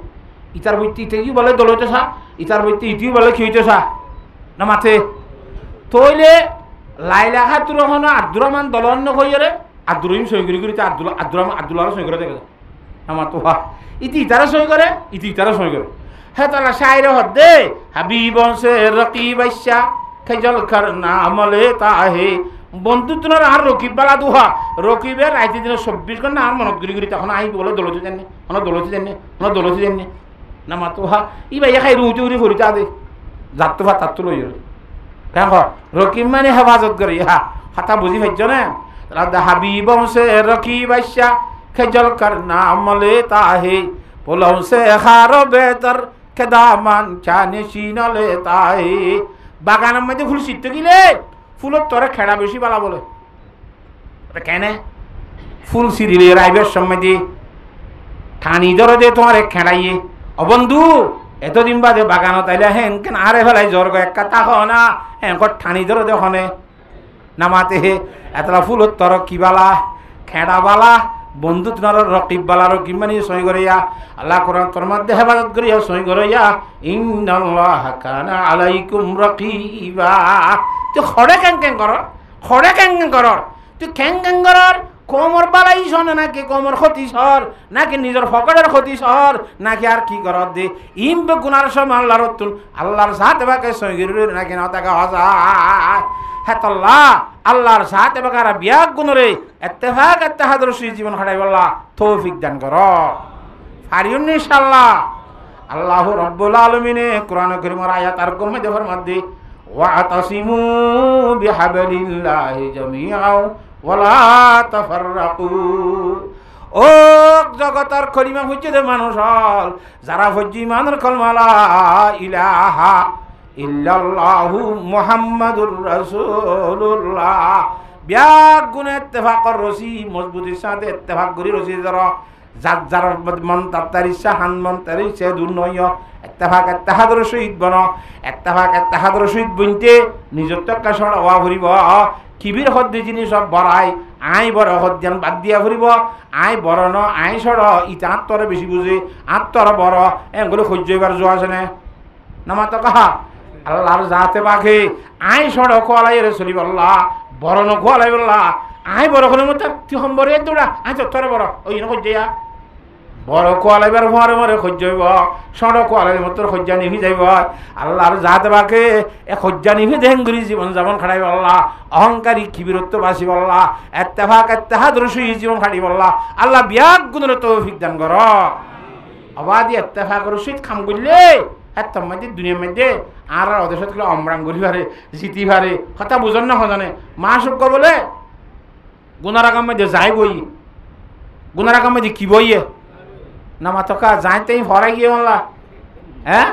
ইতার বইতে ইতেই বলে দলইতে সা ইতার বইতে ইতিও বলে খিইতে সা না মাথে তইলে লাইলা হাতুর হন আব্দুর রহমান দলন্য কইরে আব্দুর রহিম সই করি করিতে আব্দুল্লাহ সই করে দেখে আমার তো ইতি ইতারা সই করে ইতি ইতারা সই করে হ্যাঁ তারা শায়রে হদে হাবিবों से रकीब अच्छा खजल करना मलेता है বন্ধুত্ব আর রকিব বালা দুহা রকিবের রাইতে দিনে 24 ঘন্টা আর মনত গরি তখন আই বলে দলতে জানি দলতে জানি না মাতো হা ই ভাই খাই রুটি উড়ি ফরিতা দে যাত্তো ভাত তাত্তো লই কেন রকিব মানে হেফাজত করি হা হাতা বুঝি ভাইছ না রাদা হাবিবों से रकीब अच्छा खजल करना मलेता है फूलों से खारो बेहतर खदामान चाने शीन लेता है বাগানের মধ্যে ফুল ছিটতে গেলে ফুলের তোরে খেড়া বেশি বালা বলে কেন ফুল সিরিলে রাইবের সময় দিয়ে ঠানি ধরে দিয়ে তোমার এক খেড়াইয়ে অবন্ধু এতদিন বাদে বাগানো তাইলে হেন কেন আরে ফেলাই জ্বর গো একটা তাক না হেন ঠানি ধরে দেখনে নামাতে হে এতলা ফুলের তোর কি বালা খেড়া বালা বন্ধু তোমার রকিব বালা রকিব মানে সই করিয়া আল্লাহ কোরআন তোর মধ্যে হেফাজত করিয়া সই করিয়া ইন্নাল্লাহা কানা আলাইকুম রাকিবা তুই খড়ে কেং কর তুই কেং কর কোমর বালাই শোনে নাকি কোমর ক্ষতি সর নাকি নিজের ফকরের ক্ষতি সর নাকি আর কি কর দে ইম গুনার সময় আল্লাহর সাথে বাকে সই করি নাকি না তাকে হজা হেতাল্লাহ আল্লাহর সাথে বাকারা বিয়াক গুণরে ইত্তেফাক ইত্তেহাদরশী জীবন খাটাই বললা তৌফিক দান কর পারিউন ইনশাআল্লাহ আল্লাহু রাব্বুল আলামিনে কোরআন কারীমের আয়াত আর কোন মধ্যে ফরমাদি ওয়াতাসিমু বিহাবলিল্লাহি জামিআও ওয়ালা তাফাররাকু ও জগতের খলিমা হইছে দে মানুষ হল যারা হজ্জি মানের কলমা লা ইলাহা ইল্লাল্লাহু মুহাম্মাদুর রাসূলুল্লাহ। ব্যাগ গুণে ইত্তেফাকর রসি মজবুতির সাথে ইত্তেফাক করি রসি ধরো যার যার মন তার ইচ্ছা হান মন তার ইচ্ছা দূর নয় ইত্তেফাক ইত্তেহাদর সহিত বন ইত্তেফাক ইত্তেহাদর সহিত বনতে নিজের টক্কা সড় হওয়া ফুরিব কিবির হদ্দি জিনিস সব বড়াই আই বড় হদ্যান বাদ দিয়া ফুরিব আই বড় ন আই সড় ইটা আত্মরে বেশি বুঝে আত্মর বড় এগুলো সহ্য এবার যোৱা আছে নে নামা তো কাহা আল্লাহর যাতে বাঘে আই সড় খোয়ালাই রে চলিব আল্লাহ বড় ন খোয়ালাই বললা আই বড় হলে মতো তুই সম্বরে দৌড়া আই তোরে বড় ওই ন সহ্য বড় কোয়ালাইবার মরে মরে সহ্য হইব সড় কোয়ালাই মতো সহ্যা নিভি যাইব আল্লাহর যাতে বাকে এ সহ্যা নিভি দেহেঙ্গুরি জীবন যাপন খাড়াইব আল্লাহ অহংকারী খিবিরত্ব বাসিব আল্লাহ এত্তেফাক এত্তেহাদ রসুই জীবন খাড়িব আল্লাহ আল্লাহ বিয়াক গুণের তৌফিক দান কর অবাদি এত্তেফাক রসুই খাম করলে এত মধ্যে দুনিয়ার মধ্যে আর ওদের সাথে অমরাং করি পারে জিতি পারে কথা বুঝন না সজানে মা সূক্ষ্ম বলে গুনার আগাম মধ্যে যাই বই গুনার আগাম মধ্যে কি বইয়ে নামা তোকা যাইতেই ফরাই গিয়ে বললা হ্যাঁ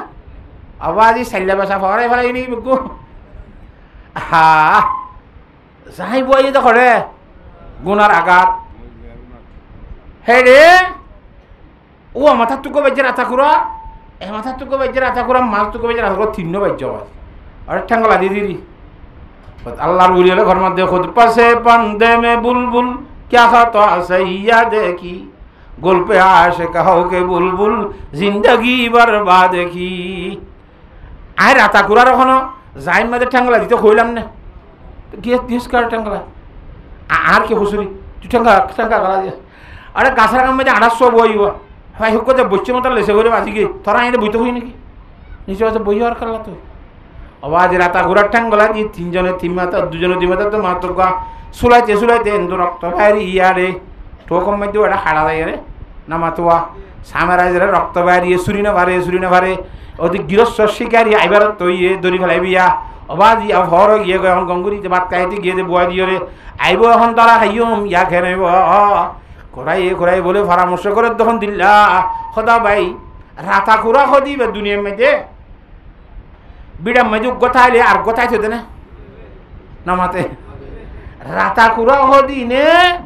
আবাদি সাইলা বাসা ফরাই ফরাই নাকি বুকু হা যাই বই দেখো রে গুনার আঘাত হে রে ও মাথার টুকু বেজে রাতা কুরা এ মাথার টুকু বেজে রাতা কুরা মাছ টুকু বেজে রাতা কুরা তিন্ন বাজ্য আর ঠ্যাঙ্গলা দিয়ে দিদি আল্লাহর বলি হলে ঘর মধ্যে খুদ পাশে পান্দে মে বুলবুল ক্যা খাতা সহিয়া দেখি গল্পে আসে কাহকে বুলবুল জিন্দগি বরবাদ কি আয় রাতা কুরার এখনো যাইন মাঝে ঠ্যাঙ্গলা দিতে কইলাম না গিয়ে দিস কার ঠ্যাঙ্গলা আর কি হুসুরি তুই ঠ্যাঙ্গা ঠ্যাঙ্গা গলা দিয়ে আরে গাছের কাম মাঝে 800 বইব ভাই হুক যে বসছে মতো লেসে করে বাজি গিয়ে তোরা এনে বইতে হই নাকি নিচে আছে বই আর কাল্লা তো আবার রাতা কুরার ঠ্যাঙ্গলা দিয়ে তিনজনে তিন মাথা দুজনে দুই মাথা তো মাত্র সুলাইতে সুলাইতে এন্দু রক্ত বাইরে ইয়ারে ঠোকম মধ্যে ওটা হাড়া দেয় রে নামাতোয়া সামেরাইজরে রক্ত বাইরিয়ে সুরি না ভারে ওদিক গৃহস্থ শিকারি আইবার তো ইয়ে দড়ি ফেলাই বিয়া অবাজ ইয়া ভর গিয়ে এখন গঙ্গুরিতে ভাত খাইতে গিয়ে বুয়া দিয়ে রে আইব এখন তারা হাইম ইয়া খেয়ে নেব ঘোরাই বলে পরামর্শ করে তখন দিল্লা সদা ভাই রাতা খুরা সদিবে দুনিয়ার মধ্যে বিড়ার মধ্যে গোথাইলে আর গোথাই থে না নামাতে রাতা খুরা সদি নে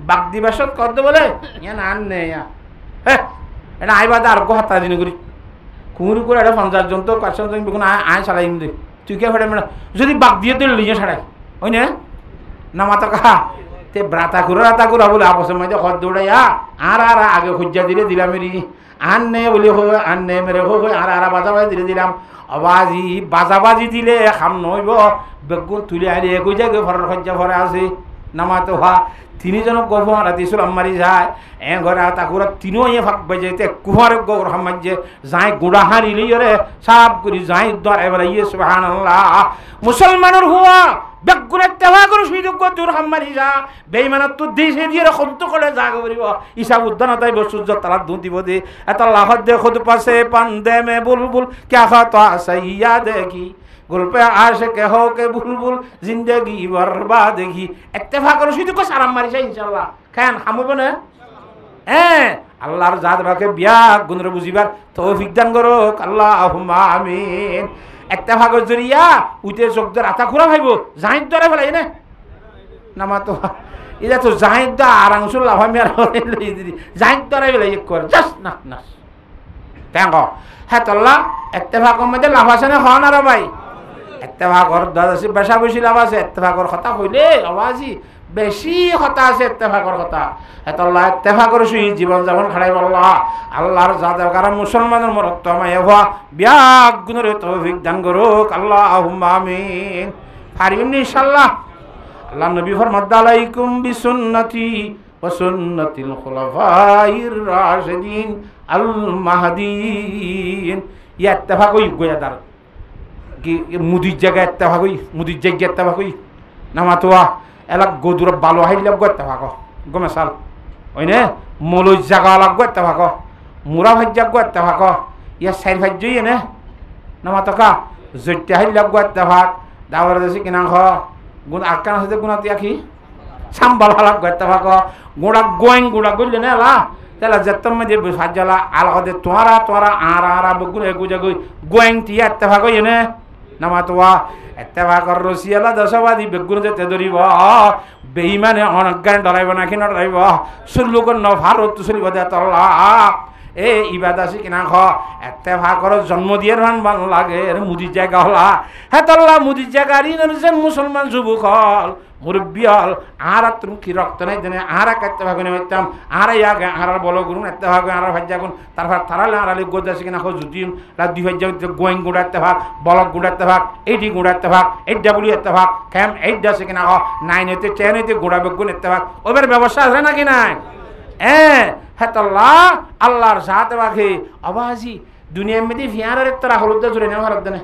বাগ দিবাসত কর বলে ইয়া নান নে ইয়া এটা আইবা আর হাতা দিন করি কুমুরি করে এটা 50 জন তো 500 জন বেগুন আয় ছাড়াই দে তুই কে ফেটে যদি বাগ দিয়ে তুই লিজে ছাড়াই ওই না না মাতা কাহা তে রাতা কুরা বলে আপসের মধ্যে হদ দৌড়াইয়া আর আগে খুঁজা দিলে দিলাম এরি আন নে বলি হো আন নে মেরে হো আর বাজাবাজি দিলে দিলাম বাজাবাজি দিলে খাম নইব বেগুন তুলে আনি একই জায়গায় ভরার খজ্জা ভরা আছে নামাতে হওয়া তিনিজনক গভর দিছিল মারি যায় ঘরে তাকুরা তিনো ফাঁক বাজাইতে কুমার গৌর সমাজে যাই গুড়া হারিলি রে সাপ করি যাই উদ্ধার এবার ইয়ে সুবহানাল্লাহ মুসলমানের হুয়া বেগুনের তেলা করে সুযোগ দূর হামারি যা বেইমানত তো দেশে দিয়ে খন্ত করে যা করিব ইসা উদ্ধান তাই সূর্য তারা দু দিব দে এত লাহত দে খুদ পাশে পান্দে মে বুলবুল ক্যা খাতা সহিয়া দেখি গল্পে আসে কে হো কে বুলবুল জিন্দগি বরবাদ কি ইত্তেফাক করে শুধু সালাম মারিছে ইনশাআল্লাহ খান হামব না হ্যাঁ আল্লাহর জাত বাকে বিয়া গুণরে বুঝিবার তৌফিক দান করুক আল্লাহুম্মা আমিন ইত্তেফাকের জরিয়া উইতে চোখদের আতা খুরা ভাইব জাহিদ ধরে ফেলাই না নামা তো এটা তো জাহিদ দা আরাংসুল্লাহ আমি আর লই দিদি জাহিদ ধরে ফেলাই এক করে জাস্ট না না তেঙ্গ হ্যাঁ আল্লাহ ইত্তেফাকের মধ্যে লাভ আছে না হন আর ভাই ইত্তেফাকর দাদাসি বেশা বেশি লাভ আছে ইত্তেফাকর কথা কইলে আওয়াজি বেশি কথা আছে ইত্তেফাকর কথা এত আল্লাহ ইত্তেফাকর সুই জীবন যাপন খাড়াই আল্লাহ আল্লাহর জাতের কারণ মুসলমানের মরত্ব মাইয়া বিয়াগ গুণের তৌফিক দান করুক আল্লাহুম্মা আমিন পারিম ইনশাআল্লাহ আল্লাহ নবী ফরমাত আলাইকুম বিসুন্নতি ওয়া সুন্নাতিল খুলাফাইর রাশিদিন আল মাহদিন ইয়া ইত্তেফাক হই গোয়াদার কি মুদির জায়গায় ইত্তেফাক হই মুদির জায়গায় ইত্তেফাক হই নামাতোয়া এলাক গদুর বালো হাইলে ইত্তেফাক গমে সাল ওই নে মলই জায়গা লাগবে ইত্তেফাক মুরা ভাজ্যা ইত্তেফাক ইয়া সাইর ভাজ্যই নে নামাতকা জৈত্যা হাইলে ইত্তেফাক দাওয়ার দেশে কিনা খ গুণ আকান আছে গুণা তিয়া কি সাম্বাল হালাক ইত্তেফাক গোড়া গোড়া গইলে না লা তাহলে যেতম মধ্যে ভাজ্যালা আলাদা তোরা আর বগুন এগু জাগই গোয়েং তিয়া ইত্তেফাক হই নে নামাতোয়া এত্তেফাকর রসিয়ালা দশবাদী বেগুন যেতে ধরিব বেইমানে অনজ্ঞান ডরাইব না কি নডরাইব সুল্লুকন ভারত চলিব দে তল্লা এ ইবাদ আছে কিনা খ এত্তেফাকর জন্ম দিয়ে রান ভাল লাগে মুদির জায়গা হলা হে তল্লা মুদির জায়গা রিন মুসলমান যুবক হল মুরব্বী হল আর তুমি কি রক্ত নাই দেনে আর এত্তেফাক নিয়ে হইতাম আর ইয়াগে আর বলো গুরুন এত্তেফাক আর ভাজ্যা গুণ তারপর তারালে আড়ালে গোদ আছে কিনা যদি দুই ভাজ্যা গোয়েং গুঁড়া এত্তেফাক বলক গুঁড়া এত্তেফাক এইটি গুঁড়া এত্তেফাক এইটা বলি এত্তেফাক ক্যাম এইট আছে কিনা হ 9 হইতে 10 হইতে গুঁড়া বেগুন এত্তেফাক ওদের ব্যবস্থা আছে নাকি নাই হেতল্লাহ আল্লাহর সাথে বাকি আবাজি দুনিয়ার মধ্যে ফিয়ারার একটা হলুদ জুড়ে নেওয়া ভারত দেনে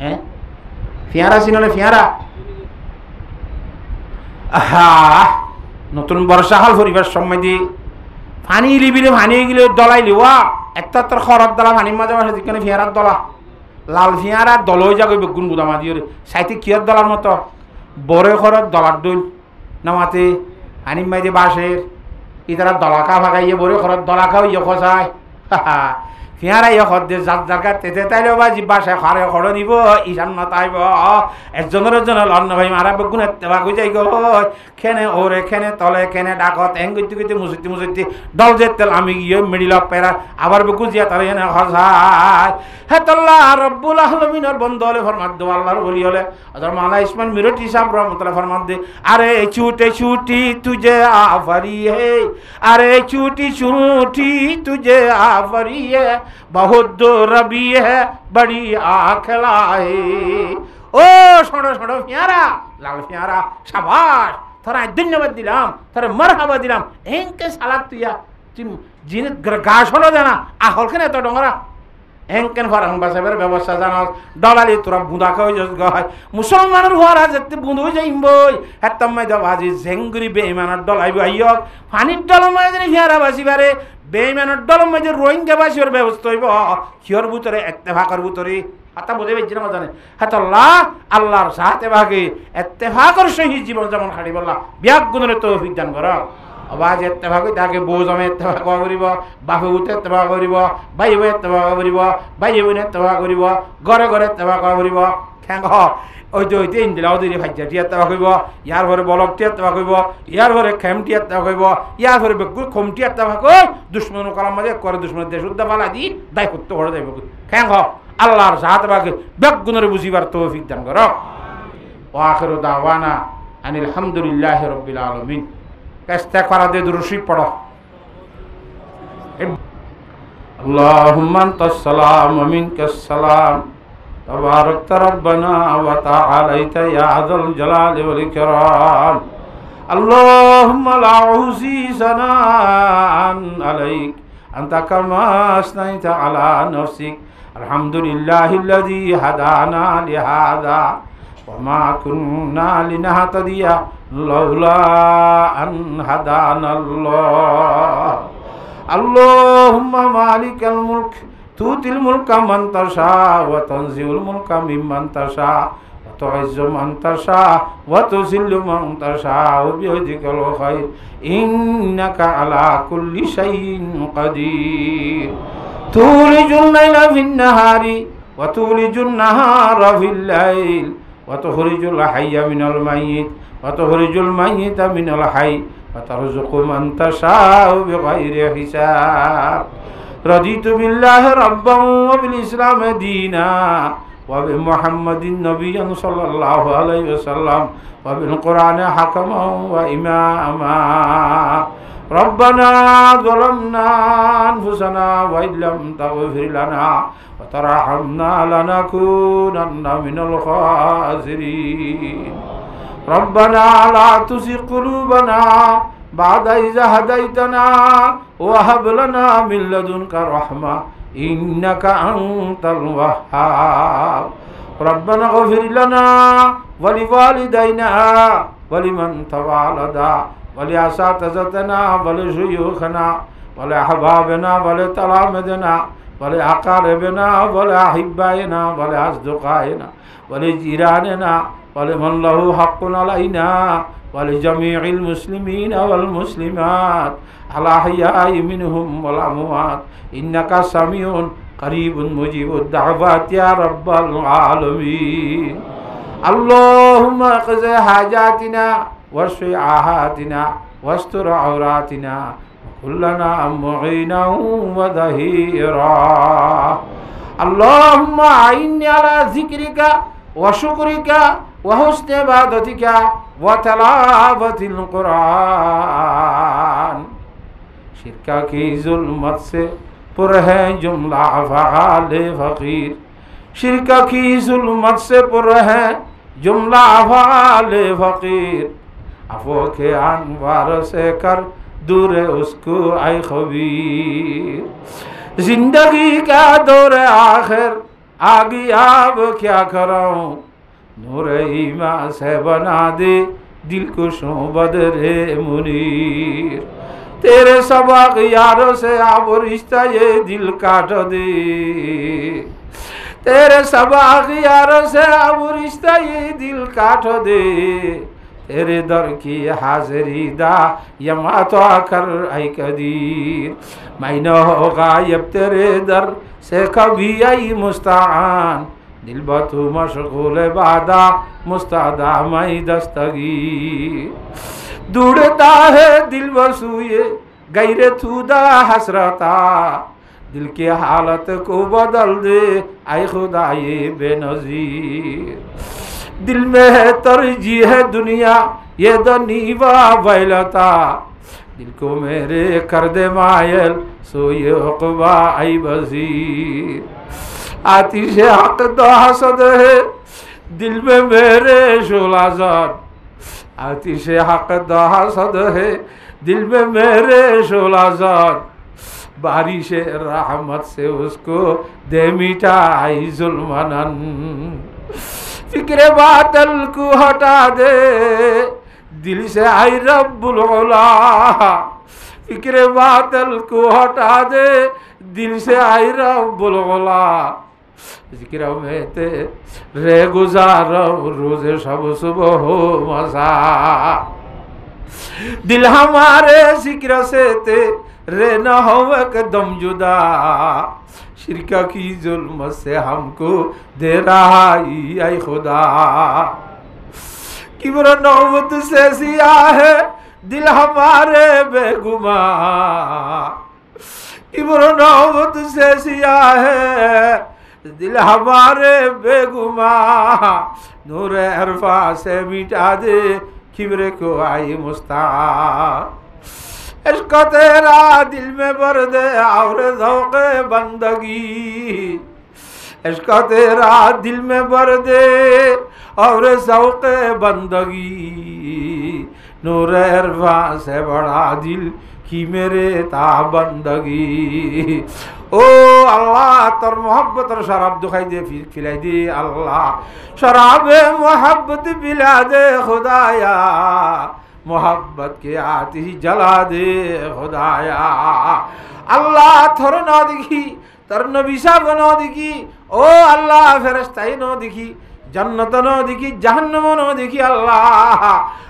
হ্যাঁ ফিয়ারা সিনলে ফিয়ারা আহা নতুন বর্ষা হাল পরিবার সময় দি পানি লিবিলে পানি গিলে দলাই লিওয়া একটা তোর খরত দলা পানির মাঝে মাঝে যেখানে ফিয়ারার দলা লাল ফিয়ারা দল হয়ে যাবে বেগুন গুদামা দিয়ে সাইতে কিয়র দলার মতো বড় খরত দলার দইল নামাতে পানির মাঝে বাঁশের ইতারা দলাকা ভাগাইয়ে বড় খরত দলাকাও ইয়ে খসায় ফিয়ারা ইয়ে খর দিয়ে যার জায়গা তেতে তাইলেও বা জিব্বাসে খারে খড় নিব ঈশান নতাইব একজনের অন্য ভাই মারা বেগুন এত্তেফাক হয়ে যাই গো খেনে ওরে খেনে তলে খেনে ডাকত এং করতে করতে মুসিতে দল যে তেল আমি গিয়ে মিডিল অফ পেরা আবার বেগুন জিয়া তার এনে খসায় হেতল্লাহ রব্বুল আলমিনের বন্ধ হলে ফরমাদ দো আল্লাহর বলি হলে আদার মালা ইসমান মিরটি সাহেব রহমতুল্লাহ ফরমাদ দে আরে ছুটে ছুটি তুঝে আফরি হে আরে ছুটি ছুটি তুঝে আফরি হে বহুত রবি হে বড়ি আখলায় ও ছোড়ো ছোড়ো ফিয়ারা লাল ফিয়ারা শাবাশ তোরা ধন্যবাদ দিলাম তোরা মারহাবা দিলাম এনকে সালাক তুইয়া জিনে গাছ হলো জানা আহলখানে এত ডোংরা এনকেন ফারাং বাসাবের ব্যবস্থা জানাস দলালি তোরা বুঁদা খাওয়াই যাস গায় মুসলমানের হওয়ারা যেতে বুঁদো যাইম বই হেতাম মাই দাও আজি জেঙ্গুরি বেইমানের দলাইব আইয়ক পানির দলম মাই জানি ফিয়ারা বাসিবারে বেইমানের দলম মাই যে রোহিঙ্গা বাসির ব্যবস্থা হইব কিয়র ভিতরে এত্তেফাকর ভিতরে হাতা বুঝে বেজি না জানে হাতাল্লাহ আল্লাহর সাথে ভাগে এত্তেফাকর সহিত জীবন যেমন খাড়ি বললা বিয়াক গুণের তৌফিক দান করা আবাজ এত্তেফাক তাকে বউ জমে এত্তেফাক করিব বাপে উঠে এত্তেফাক করিব ভাই বই এত্তেফাক করিব ভাই বোন এত্তেফাক করিব ঘরে ঘরে এত্তেফাক করিব খ্যাং ওইতে ওইতে ইন্দিলা ওদের ভাজ্যাটি এত্তেফাক করিব ইয়ার ঘরে বলকটি এত্তেফাক করিব ইয়ার ঘরে খেমটি এত্তেফাক করিব ইয়ার ঘরে বেগুর খমটি এত্তেফাক কই দুশ্মন কলাম মাঝে করে দুশ্মনের দেশ উদ্দা পালা দি দায় করতে ঘরে যাইব খ্যাং আল্লাহর সাথে বাকি বেগুনের বুঝিবার তৌফিক দান কর ওয়া আখিরু দাওয়ানা আনিল হামদুলিল্লাহি রাব্বিল আলামিন ইস্তেগফার দিয়ে দুরূদ শরীফ পড়ো আল্লাহুম্মা আনতাস সালাম ওয়া মিনকাস সালাম তাবারাকতা রাব্বানা ওয়া তাআলাইতা ইয়া যাল জালালি ওয়াল ইকরাম আল্লাহুম্মা লা উহসি সানান আলাইক আনতা কামা আসনাইতা আলা নাফসিক আলহামদুলিল্লাহিল্লাযী হাদানা লিহাযা وما كنا لنهتدي لولا أن هدانا الله اللهم مالك الملك تؤتي الملك من تشاء وتنزع الملك ممن تشاء وتعز من تشاء وتذل من تشاء بيدك الخير إنك على كل شيء قدير تولج الليل في النهار وتولج النهار في الليل وتخرج الحي من الميت وتخرج الميت من الحي وترزق من تشاء بغير حساب رضيت بالله ربا وبالإسلام دينا وبمحمد نبيا صلى الله عليه وسلم وبالقرآن حكما وإماما ربنا ظلمنا أنفسنا وإن لم تغفر لنا وترحمنا لنكونن من الخاسرين ربنا لا تزغ قلوبنا بعد إذ هديتنا وهب لنا من لدنك رحمة إنك أنت الوهاب ربنا اغفر لنا ولوالدينا ولمن تولدا ولأساتذتنا ولشيوخنا ولأحبابنا ولتلامذنا ولأقاربنا ولأحبائنا ولأصدقائنا ولجيراننا ولمن له حق علينا ولجميع المسلمين والمسلمات الأحياء منهم والأموات إنك سميع করিবুন মুজিবুদ দাওয়াত ইয়া রাব্বাল আলামিন। আল্লাহুম্মা কযি হাজাতিনা ওয়াশফি আহাতিনা ওয়াস্তুর আওরাতিনা কুল্লানা মুঈনা ওয়া যাহিরা। আল্লাহুম্মা আইন্নি আলা যিকরিকা ওয়া শুকরিকা ওয়া হুসনি ইবাদাতিকা ওয়া তিলাওয়াতিল কুরআন। शिरका की जुल्मत से पुर है जुमला अफ़आले फ़कीर। शिरका की जुल्मत से पुर है जुमला अफ़आले फ़कीर। अफ़ो के अनवार से कर दूर उसको आए खबीर। जिंदगी का दौर आखिर आगे अब क्या कराऊं, नूर ईमान से बना दे दिल को बदरे मुनीर। तेरे सबक यारों से अब रिश्ता ये दिल काट दे। तेरे सबक यारों से अब रिश्ता ये दिल काट दे। तेरे दर की हाजिरी दा यमा तो आकर आई कदीर। मैं न होगा अब तेरे दर से कभी आई मुस्तान। दिल बतू मशगूल बादा मुस्तादा मैं दस्तगीर। दूड़ता है दिल वसूए गैरे थूदा हसरता। दिल की हालत को बदल दे आए खुदा ये बेनज़ीर। दिल में है तरजीह है दुनिया ये दनीवा वैलता। दिल को मेरे कर दे मायल सोए उक़बा आई वज़ीर। आतिश हक़ दा हसद है दिल में मेरे शोलाज़ाद। आतिश हक़ दा हसद है दिल में मेरे शोलाज़ाद। बारिश रहमत से उसको दे मिटाई जुल्मनन। फिक्र बातल को हटा दे दिल से आई रब्बुल उला। फिक्र बातल को हटा दे दिल से आई रब्बुल उला। जिक्र में ते रे गुजारो रोज़े शब सुबह हो मज़ा। दिल हमारे जिक्र से ते रे न हो एकदम जुदा। शिरका की जुल्म से हमको दे रहाई ऐ खुदा। किब्र नौबत से सिया है दिल हमारे बेगुमा। किब्र नौबत से सिया है दिल हमारे बेगुमा। नूर अरफा से मिटा दे किब्र को आई मुस्तान। इश्क तेरा दिल में भर दे और ज़ौक़े बंदगी। इश्क तेरा दिल में भर दे और ज़ौक़े बंदगी। नूर अरफा से बड़ा दिल की मेरे ताबंदगी। ओ अल्लाह तोर मोहब्बत शराब दुखाई दे खिलाई दे अल्लाह। शराब मोहब्बत पिला दे खुदाया। मोहब्बत के आती जला दे खुदाया। अल्लाह थोर न दिखी तर नबी साहब न दिखी। ओ अल्लाह फरिश्ताई न दिखी जन्नत न दिखी जहन्नम न दिखी अल्लाह।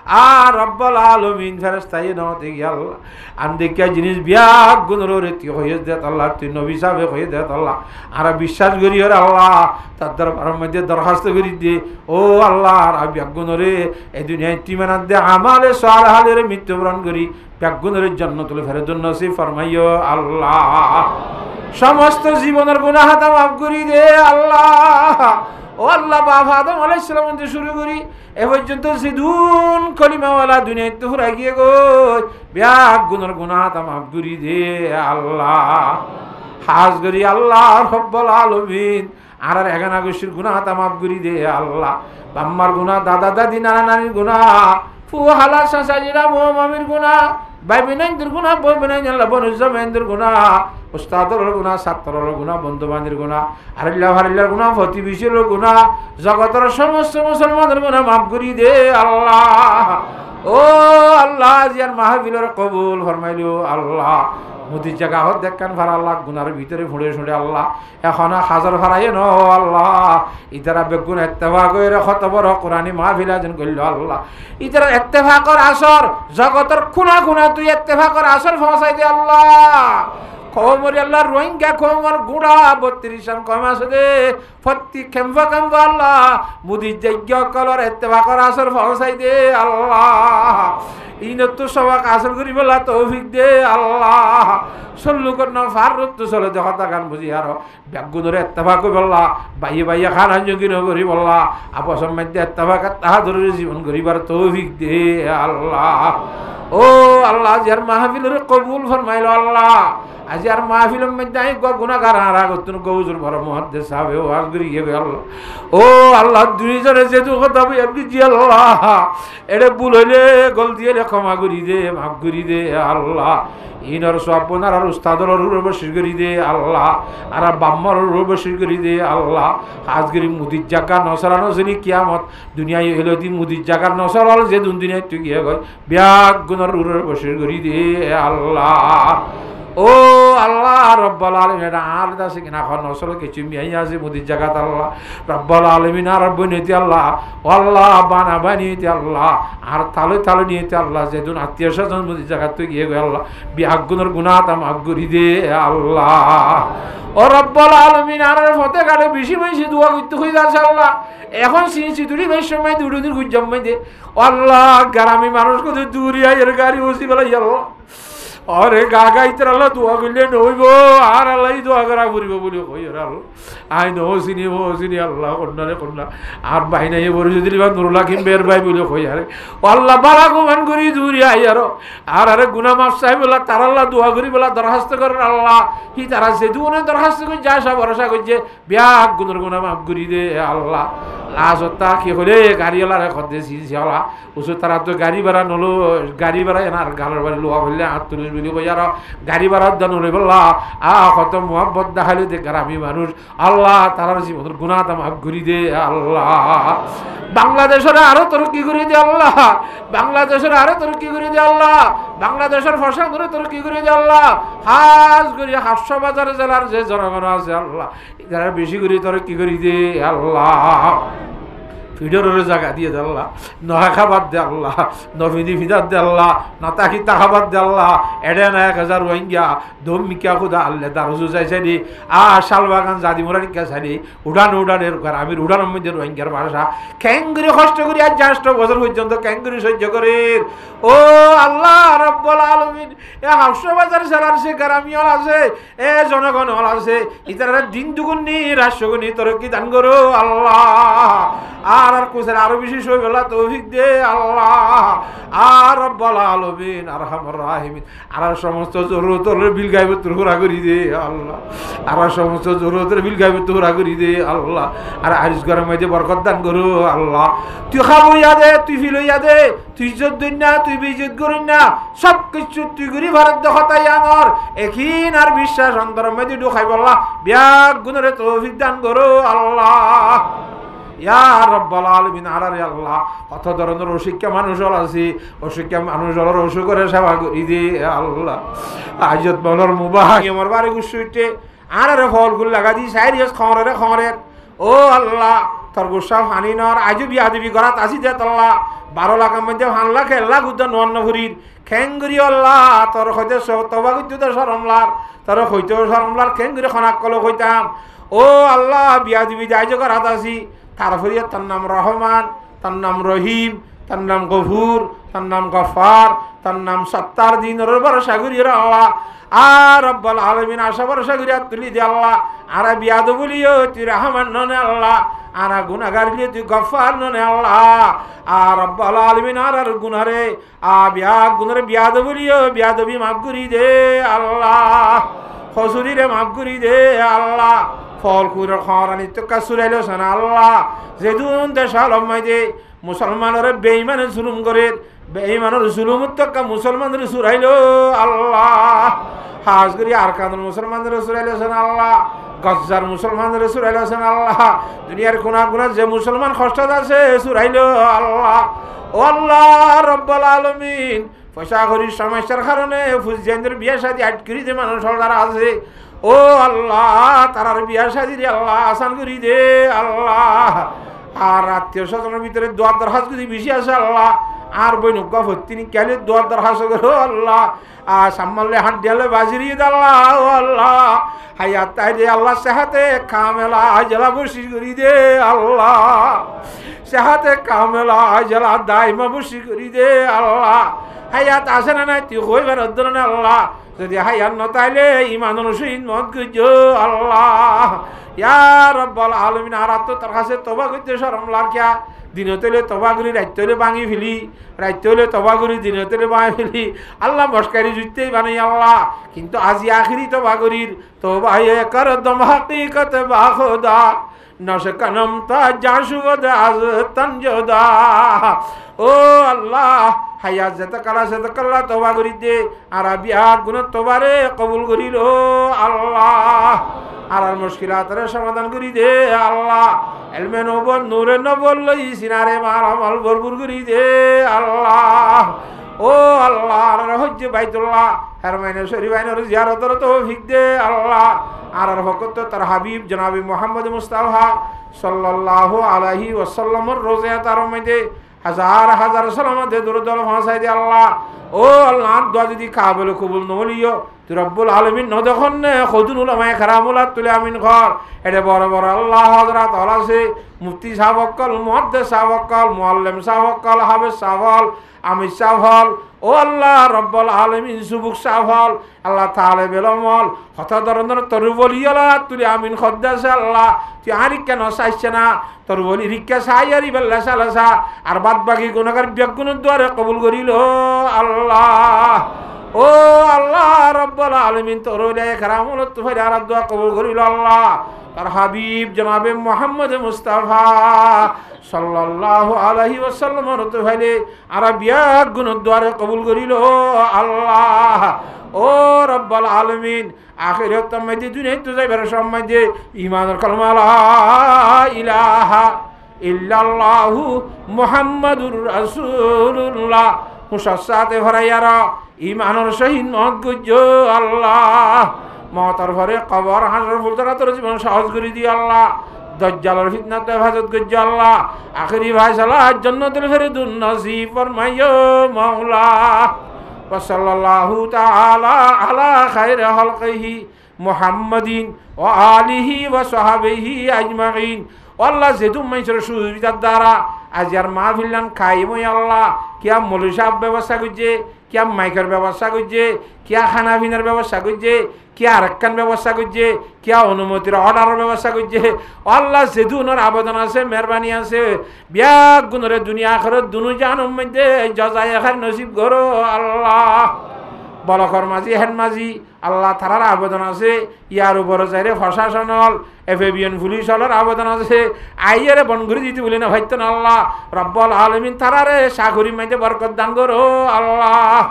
आ रब्बुल आलमीन फरिश्ताई न दिखी अल्लाह। आंदिका जिनिस बिया गुनरो रेती होय देत अल्लाह तुई नबी साहब होय देत अल्लाह। आरा বিশ্বাস করি রে আল্লাহ তার দরবারের মধ্যে দরখাস্ত করি দে। ও আল্লাহ আর বিয়াগুনরে এই দুনিয়ায় তিমানাত দে আমালে সালাহালের মৃত্যুবরণ করি বিয়াগুনরে জান্নাতুল ফেরদৌস নসিব ফরমাইও আল্লাহ। সমস্ত জীবনের গুনাহ মাফ করি দে আল্লাহ। ও আল্লাহ বাবা আদম আলাইহিস সালাম থেকে শুরু করি এ পর্যন্ত সিদুন কলিমাওয়ালা দুনিয়ায় তো ফুরাই গিয়ে গই বিয়াগুনের গুনাহ মাফ করি দে আল্লাহ। হাজ করি আল্লাহ রব্বুল আলামিন আর এগানা গোষ্ঠীর গুনাহ মাফ করি দে আল্লাহ। বাম্মার গুনাহ দাদা দাদি নানা নানির গুনাহ ফু হালা সাসাজিরা মো মামির গুনাহ ভাই বোনের গুনাহ বই বোনের আল্লাহ বনুজমেন্দ্র গুনাহ উস্তাদর গুনাহ ছাত্রর গুনাহ বন্ধু বান্ধবের গুনাহ আল্লাহ আল্লাহর গুনাহ প্রতিবেশীর গুনাহ জগতের সমস্ত মুসলমানের গুনাহ মাফ করি দে আল্লাহ। ও আল্লাহ জিয়ার মাহফিলের কবুল ফরমাইলো আল্লাহ। মুদি জায়গা হত দেখান ভাড়া আল্লাহ গুনার ভিতরে ফুড়ে ফুড়ে আল্লাহ এখন হাজার ভাড়াই ন আল্লাহ। ইতারা বেগুন ইত্তেফাক করে কত বড় কোরআনী মাহফিল আয়োজন করলো আল্লাহ। ইতারা ইত্তেফাকর আসর জগতের খুনা খুনা তুই ইত্তেফাকর আসর পৌঁছাই দে আল্লাহ। কমরি আল্লাহ রোহিঙ্গা কমর গুড়া 32 রান কম আছে দে প্রতি খেম্বা খেম্বা আল্লাহ মুদি যজ্ঞ কলর ইত্তেবা করা আসর ফলসাই দে আল্লাহ ইনত সবাক আসর করি বলা তৌফিক দে আল্লাহ সল্লু করন ফারুত তো চলে দেখো গান বুঝি আর ব্যাগুনরে ইত্তেবা কই বললা বাইয়ে বাইয়ে খান আঞ্জগিন করি বললা আপসম মধ্যে ইত্তেবা তাহাদুরের জীবন করিবার তৌফিক দে আল্লাহ ও আল্লাহ যার মাহফিলের কবুল ফরমাইল আল্লাহ আজ আর মাহফিলের মধ্যে আই গুনাহগার হারা গতুন গৌজুর বড় মুহাদ্দিস সাহেব ওয়াজ করি গিয়ে আল্লাহ ও আল্লাহ দুইজনে যে তো কথা বই আপনি জি আল্লাহ এটা ভুল হইলে গলতি হইলে ক্ষমা করি দে মাফ করি দে আল্লাহ ইনর সব বোনার আর উস্তাদর বসির করি দে আল্লাহ আর বাম্মর বসির করি দে আল্লাহ আজগরি মুদির জায়গা নসরা নসরি কিয়ামত দুনিয়ায় হইল দি মুদির জায়গার নসরাল যে দুনিয়ায় তুই গিয়ে গয় ব্যাগ গুনার বসির করি দে আল্লাহ ও আল্লাহ রব্বুল আলামিন এটা আর দাসে কিনা এখন নসল কিছু মিয়াই আছে মুদির জায়গাত আল্লাহ রব্বুল আলামিন আর বনিতে আল্লাহ আল্লাহ বানা বানিতে আল্লাহ আর তালে তালে নিতে আল্লাহ যেদিন আত্মীয় স্বজন মুদির জায়গাত তুই গিয়ে গয় আল্লাহ বিয়াগ গুনার গুনাহ তাম আগুরি দে আল্লাহ ও রব্বুল আলামিন আর ফতে গাড়ে বেশি বেশি দোয়া করতে হই যাচ্ছে আল্লাহ এখন সিনসি দুরি বেশ সময় দুদিন গুজম দে আল্লাহ গ্রামী মানুষ কত দূরে এর গাড়ি বসি বলে আল্লাহ আরে গাগাইতে আল্লাহ দোয়া করলে নইব আর আল্লাহ দোয়া করা করিব বলে কই আল্লাহ আই চিনি আল্লাহ কন্যারে কন্যা আর বাইনাই বলে যদি নুরুল্লাহ কিম বের ভাই বলে কই আরে আল্লাহ বালা গোমান করি দূরে আই আর আরে গুনা মাফ সাহেব বলা তার আল্লাহ দোয়া করি বলা দরখাস্ত করেন আল্লাহ কি তারা সে দুনে দরখাস্ত করে যা সব ভরসা করছে ব্যাগ গুনার গুনা মাফ করি দে আল্লাহ লাজতা কি হলে গাড়িওয়ালার খদ্দে সিনসিওয়ালা ওষুধ তারা তো গাড়ি ভাড়া নলো গাড়ি ভাড়া এনার গালের বাড়ি লোয়া হইলে হাত তুলিস বলি কই আর গাড়ি ভাড়ার দান হলে বললা কত মোহাম্মত দেখালে দে গ্রামী মানুষ আল্লাহ তারার জীবনের গুনাহ তা মাফ করি দে আল্লাহ বাংলাদেশের আরো তরক্কি করে দে আল্লাহ বাংলাদেশের আরো তরক্কি করে দে আল্লাহ বাংলাদেশের ফসল ধরে তরক্কি করে দে আল্লাহ খাস করি হাস্যবাজার জেলার যে জনগণ আছে আল্লাহ যারা বেশি করে তরক্কি করে দে আল্লাহ ফিডরের জায়গা দিয়ে দে আল্লাহ নহা খাবার দে আল্লাহ নফিদি ফিদার দে আল্লাহ নাতাকি তাহাবার দে আল্লাহ এডে না 1000 রোহিঙ্গা দম মিকা খুদা আল্লাহ দারুজু যাইছে দি শালবাগান জাদি মোরানিকা সাদি উড়ানের আমির উড়ানের মধ্যে রোহিঙ্গার ভাষা ক্যাঙ্গুরি কষ্ট করি আজ 4 বছর পর্যন্ত ক্যাঙ্গুরি সহ্য করে ও আল্লাহ রাব্বুল আলামিন এ হাফসাবাজার জেলার সে গ্রামীণ আছে এ জনগণ আছে ইতারা দিন দুগুণ নি রাষ্ট্রগুণ তরক্কি দান করো আল্লাহ আর কোসের আরো বেশি সই বলা তৌফিক দে আল্লাহ আর রব্বুল আলামিন আরহামুর রাহিমিন আর সমস্ত জরুরতের বিল গায়ব তুরা করি দে আল্লাহ আর সমস্ত জরুরতের বিল গায়ব তুরা করি দে আল্লাহ আর আরিস গরম মধ্যে বরকত দান করো আল্লাহ তুই খাবো দে তুই ফিলইয়া দে তুই ইজ্জত দিন না তুই বিজিত করিন না সব কিছু তুই করি ভারত দেখাই আনর এখিন আর বিশ্বাস অন্তরের মধ্যে ঢুকাই বললা ব্যাগ গুণরে তৌফিক দান করো আল্লাহ ইয়া রাব্বুল আলামিন আরে আল্লাহ কত ধরনের অশিক্ষা মানুষ আছে অশিক্ষা মানুষ হল অসুখের সেবা করি দে আল্লাহ আজত বলর মুবারক আমার বাড়ি গুছুইতে আর ফলগুলো লাগা দি সাইরিয়াস খমরের ও আল্লাহ তোর গুসা ফানি নর আজও বিয়া দিবি করাত আসি দে আল্লাহ 12 লাখের মধ্যে 5 লাখ 1 লাখ উদ্যান নন্ন ভরির খেঙ্গুরি আল্লাহ তোর হইতে তবা করতে শরমলার তোর হইতেও শরমলার খেঙ্গুরি খনাক কল কইতাম ও আল্লাহ বিয়া দিবি আজও করাত আসি তারপরে তার নাম রহমান তার নাম রহিম তার নাম গফুর তার নাম গফার তার নাম সত্তার দিনের ভরসা করি আল্লাহ আর রব্বুল আলামিন আশা ভরসা করি তুলি দে আল্লাহ আর বিয়াদ বলিও তুই রহমান ননে আল্লাহ আর গুনাহগার লিয়ে তুই গফার ননে আল্লাহ আর রব্বুল আলামিন আর গুনারে গুনারে বিয়াদ বলিও বিয়াদবি মাফ করি দে আল্লাহ খসুরিরে মাফ করি দে আল্লাহ ফল কুর খরানি তো কাসুরাইল সানা আল্লাহ যেদুন দেশাল মাইদে মুসলমানের বেঈমানে জুলুম করে বেঈমানের জুলুম তো মুসলমানের সুরাইল আল্লাহ হাজ করি আর কাদের মুসলমানের সুরাইল সানা আল্লাহ গজ্জার মুসলমানের সুরাইল সানা আল্লাহ দুনিয়ার কোনা কোনা যে মুসলমান কষ্ট আছে সুরাইল আল্লাহ ও আল্লাহ রব্বুল আলামিন পয়সা করির সমস্যার কারণে ফুজিয়ানদের বিয়ে শাদী আটকিরি যে মানুষ যারা আছে ও আল্লাহ তারার বিয়া শাদী আল্লাহ আসান করি দে আল্লাহ আর আত্মীয় স্বজনের ভিতরে দোয়ার দরখাস্ত যদি বেশি আছে আল্লাহ আর বই নৌকা ভর্তিনি কেলে দোয়ার দরখাস্ত করো আল্লাহ সাম্মালে হাত দিয়ালে বাজিরিয়ে আল্লাহ ও আল্লাহ হায়াত তাই দে আল্লাহ সেহাতে কামেলা জেলা বসি করি দে আল্লাহ সেহাতে কামেলা জেলা দাইমা বসি করি দে আল্লাহ হায়াত আসে না নাই তুই হইবার না আল্লাহ যদি হায়াত নতাইলে ইমানুর সহিত মত গুজ আল্লাহ ইয়া রব্বাল আলামিন আর তো তার কাছে তওবা করতে শরম লারকিয়া দিনত হইলে তবা করি রাইত হইলে ভাঙি ফেলি রাইত হইলে তবা করি দিনত হইলে ভাঙি ফেলি আল্লাহ মস্কারি জুইতেই বানাই আল্লাহ কিন্তু আজি আখিরি তবা করির তবা কর দম হাকিকত বা খোদা নশকনম তা জাশুদ আজ তঞ্জদা ও আল্লাহ হায়াত যেতকাল্লা তবা করি দে আর বিয়া গুণ তবারে কবুল করিল আল্লাহ আর মুশকিলাতের সমাধান করি দে আল্লাহ এলমে নবল নূরে নবল লই সিনারে মার আমল ভরপুর করি দে আল্লাহ ও আল্লাহ আর হজ্জে বাইতুল্লাহ হারমাইনে শরীফাইনের জিয়ারতের তৌফিক দে আল্লাহ আর ভকত তার হাবিব জনাবি মুহাম্মদ মুস্তাফা সাল্লাল্লাহু আলাইহি ওয়াসাল্লামের রোজা তার মধ্যে হাজার হাজার সালামতে দরুদ ভাষায় দে আল্লাহ ও আল্লাহ দোয়া যদি কাবুল কবুল নলিও তুই রব্বুল আলামিন ন দেখুন খুদুন উলামায়ে কেরামুল্লাহ তুলে আমিন ঘর এটা বড় বড় আল্লাহ হযরত আছে মুফতি সাহেবকল মুহাদ্দিস সাহেবকল মুআল্লিম সাহেবকল হাফেজ সাহেবল আমির সাহেবল ও আল্লাহ রব্বুল আলামিন সুবুক সাহেবল আল্লাহ তাআলা বেলমল হতা ধরনের তোর বলি আল্লাহ তুলে আমিন খদ্দাসে আল্লাহ তুই আরি কেন চাইছে না তোর বলি রিক্কা সাইয়ারি বেল্লা সালাসা আর বাদ বাকি গুনাহগার বিয়াগুনের দ্বারে কবুল করিল আল্লাহ ও আল্লাহ রব্বুল আলামিন তোর ওলিয়ে কেরামুল তুফাইল আর দোয়া কবুল করিল আল্লাহ তার হাবিব জনাবে মুহাম্মদ মুস্তাফা সাল্লাল্লাহু আলাইহি ওয়াসাল্লামের তুফাইলে আর বিয়াগুনের দ্বারে কবুল করিল আল্লাহ ও রব্বুল আলামিন আখিরাত মধ্যে দুনিয়ায় তো যাইবার সময় যে ঈমানের কালমা লা ইলাহা ইল্লাল্লাহু মুহাম্মাদুর রাসূলুল্লাহ মুসাসাতে ভরাইয়ারা ঈমানের সহিত মত গুজ আল্লাহ মতার ঘরে কবর হাসর ফুলতরা তোর জীবন সহজ করে দি আল্লাহ দাজ্জালের ফিতনা তে হেফাজত গুজ আল্লাহ আখিরি ফায়সালা জান্নাতুল ফিরদাউস নসিব ফরমাইও মাওলা ওয়া সাল্লাল্লাহু তাআলা আলা খায়রি খালকিহি মুহাম্মাদিন ওয়া আলিহি ওয়া সাহবিহি আজমাইন আল্লাহ যেহেতু মানুষের সুবিধার দ্বারা আজ আর মাহফিলান খাইম আল্লাহ কিয়া মৌলভী সাহেব ব্যবস্থা করছে কিয়া মাইকের ব্যবস্থা করছে কিয়া খানা পিনার ব্যবস্থা করছে কিয়া আরেকখান ব্যবস্থা করছে কিয়া অনুমতির অর্ডারের ব্যবস্থা করছে আল্লাহ যেহেতু ওনার আবেদন আছে মেহরবানি আছে বিয়াক গুণরে দুনিয়া আখিরাত দুনু জাহান্নামের মধ্যে জাযায়ে খায়র নসিব করো আল্লাহ বলকর মাঝি হেড মাঝি আল্লাহ তারার আবেদন আছে ইয়ার উপরে যাইরে প্রশাসনল এফএবিএন পুলিশ হলের আবেদন আছে আইয়ারে বনগুরি দিতে বলি না ভাইতেন আল্লাহ রব্বুল আলামিন তারারে সাগরি মাইতে বরকত দান করো আল্লাহ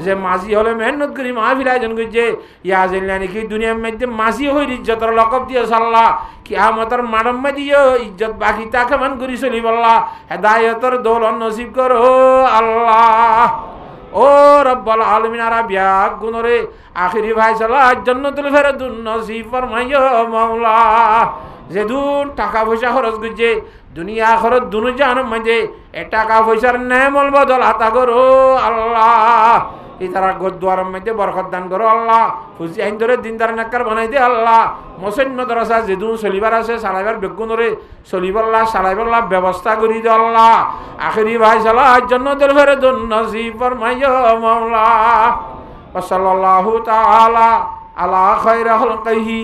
যে মাঝি হলে মেহনত করি মাহফিল আয়োজন করছে ইয়া জানলা নাকি দুনিয়ার মধ্যে মাঝি হই ইজ্জতের লকব দিয়েছে আল্লাহ কিয়ামতের মাডম দিও ইজ্জত বাকি তাকে মান করি চলিব আল্লাহ হেদায়েতের দৌলত নসিব করো আল্লাহ ও রব্বুল আলামিন আর বিয়াক গুণরে আখিরি ফায়সালা জান্নাতুল ফিরদাউস নসিব ফরমাইও মাওলা যেদুন টাকা পয়সা খরচ করছে দুনিয়া আখিরাত দুনু জাহান্নামের মধ্যে এ টাকা পয়সার নেমল বদল আতা করো আল্লাহ এই তারা গোদ্বারের মধ্যে বরকত দান করো আল্লাহ ফুজি আইন ধরে দিনদার নাক্কার বানাই দে আল্লাহ মোসেন মাদ্রাসা যেদুন চলিবার আছে সারাইবার বেগুনরে চলিবাল্লাহ সারাইবাল্লাহ ব্যবস্থা করি দে আল্লাহ আখিরি ফায়সালা জান্নাতুল ফিরদাউস নসিব ফরমাইও মাওলা ওয়া সাল্লাল্লাহু তাআলা আলা খায়রি খালকিহি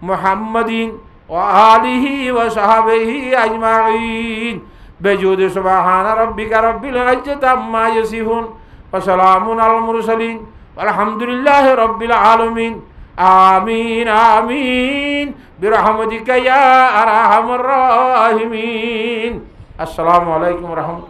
মুহাম্মাদিন ওয়া আলিহি ওয়া সাহবিহি আজমাইন বিজুদি সুবহানা রাব্বিকা রাব্বিল ইজ্জাতি আম্মা ইয়াসিফুন ওয়া সালামুন আলাল মুরসালিন আলহামদুলিল্লাহি রাব্বিল আলামিন আমিন আমিন বিরহমাতিকা ইয়া আরহামার রাহিমিন আসসালামু আলাইকুম ওয়া রাহমাতুল্লাহ।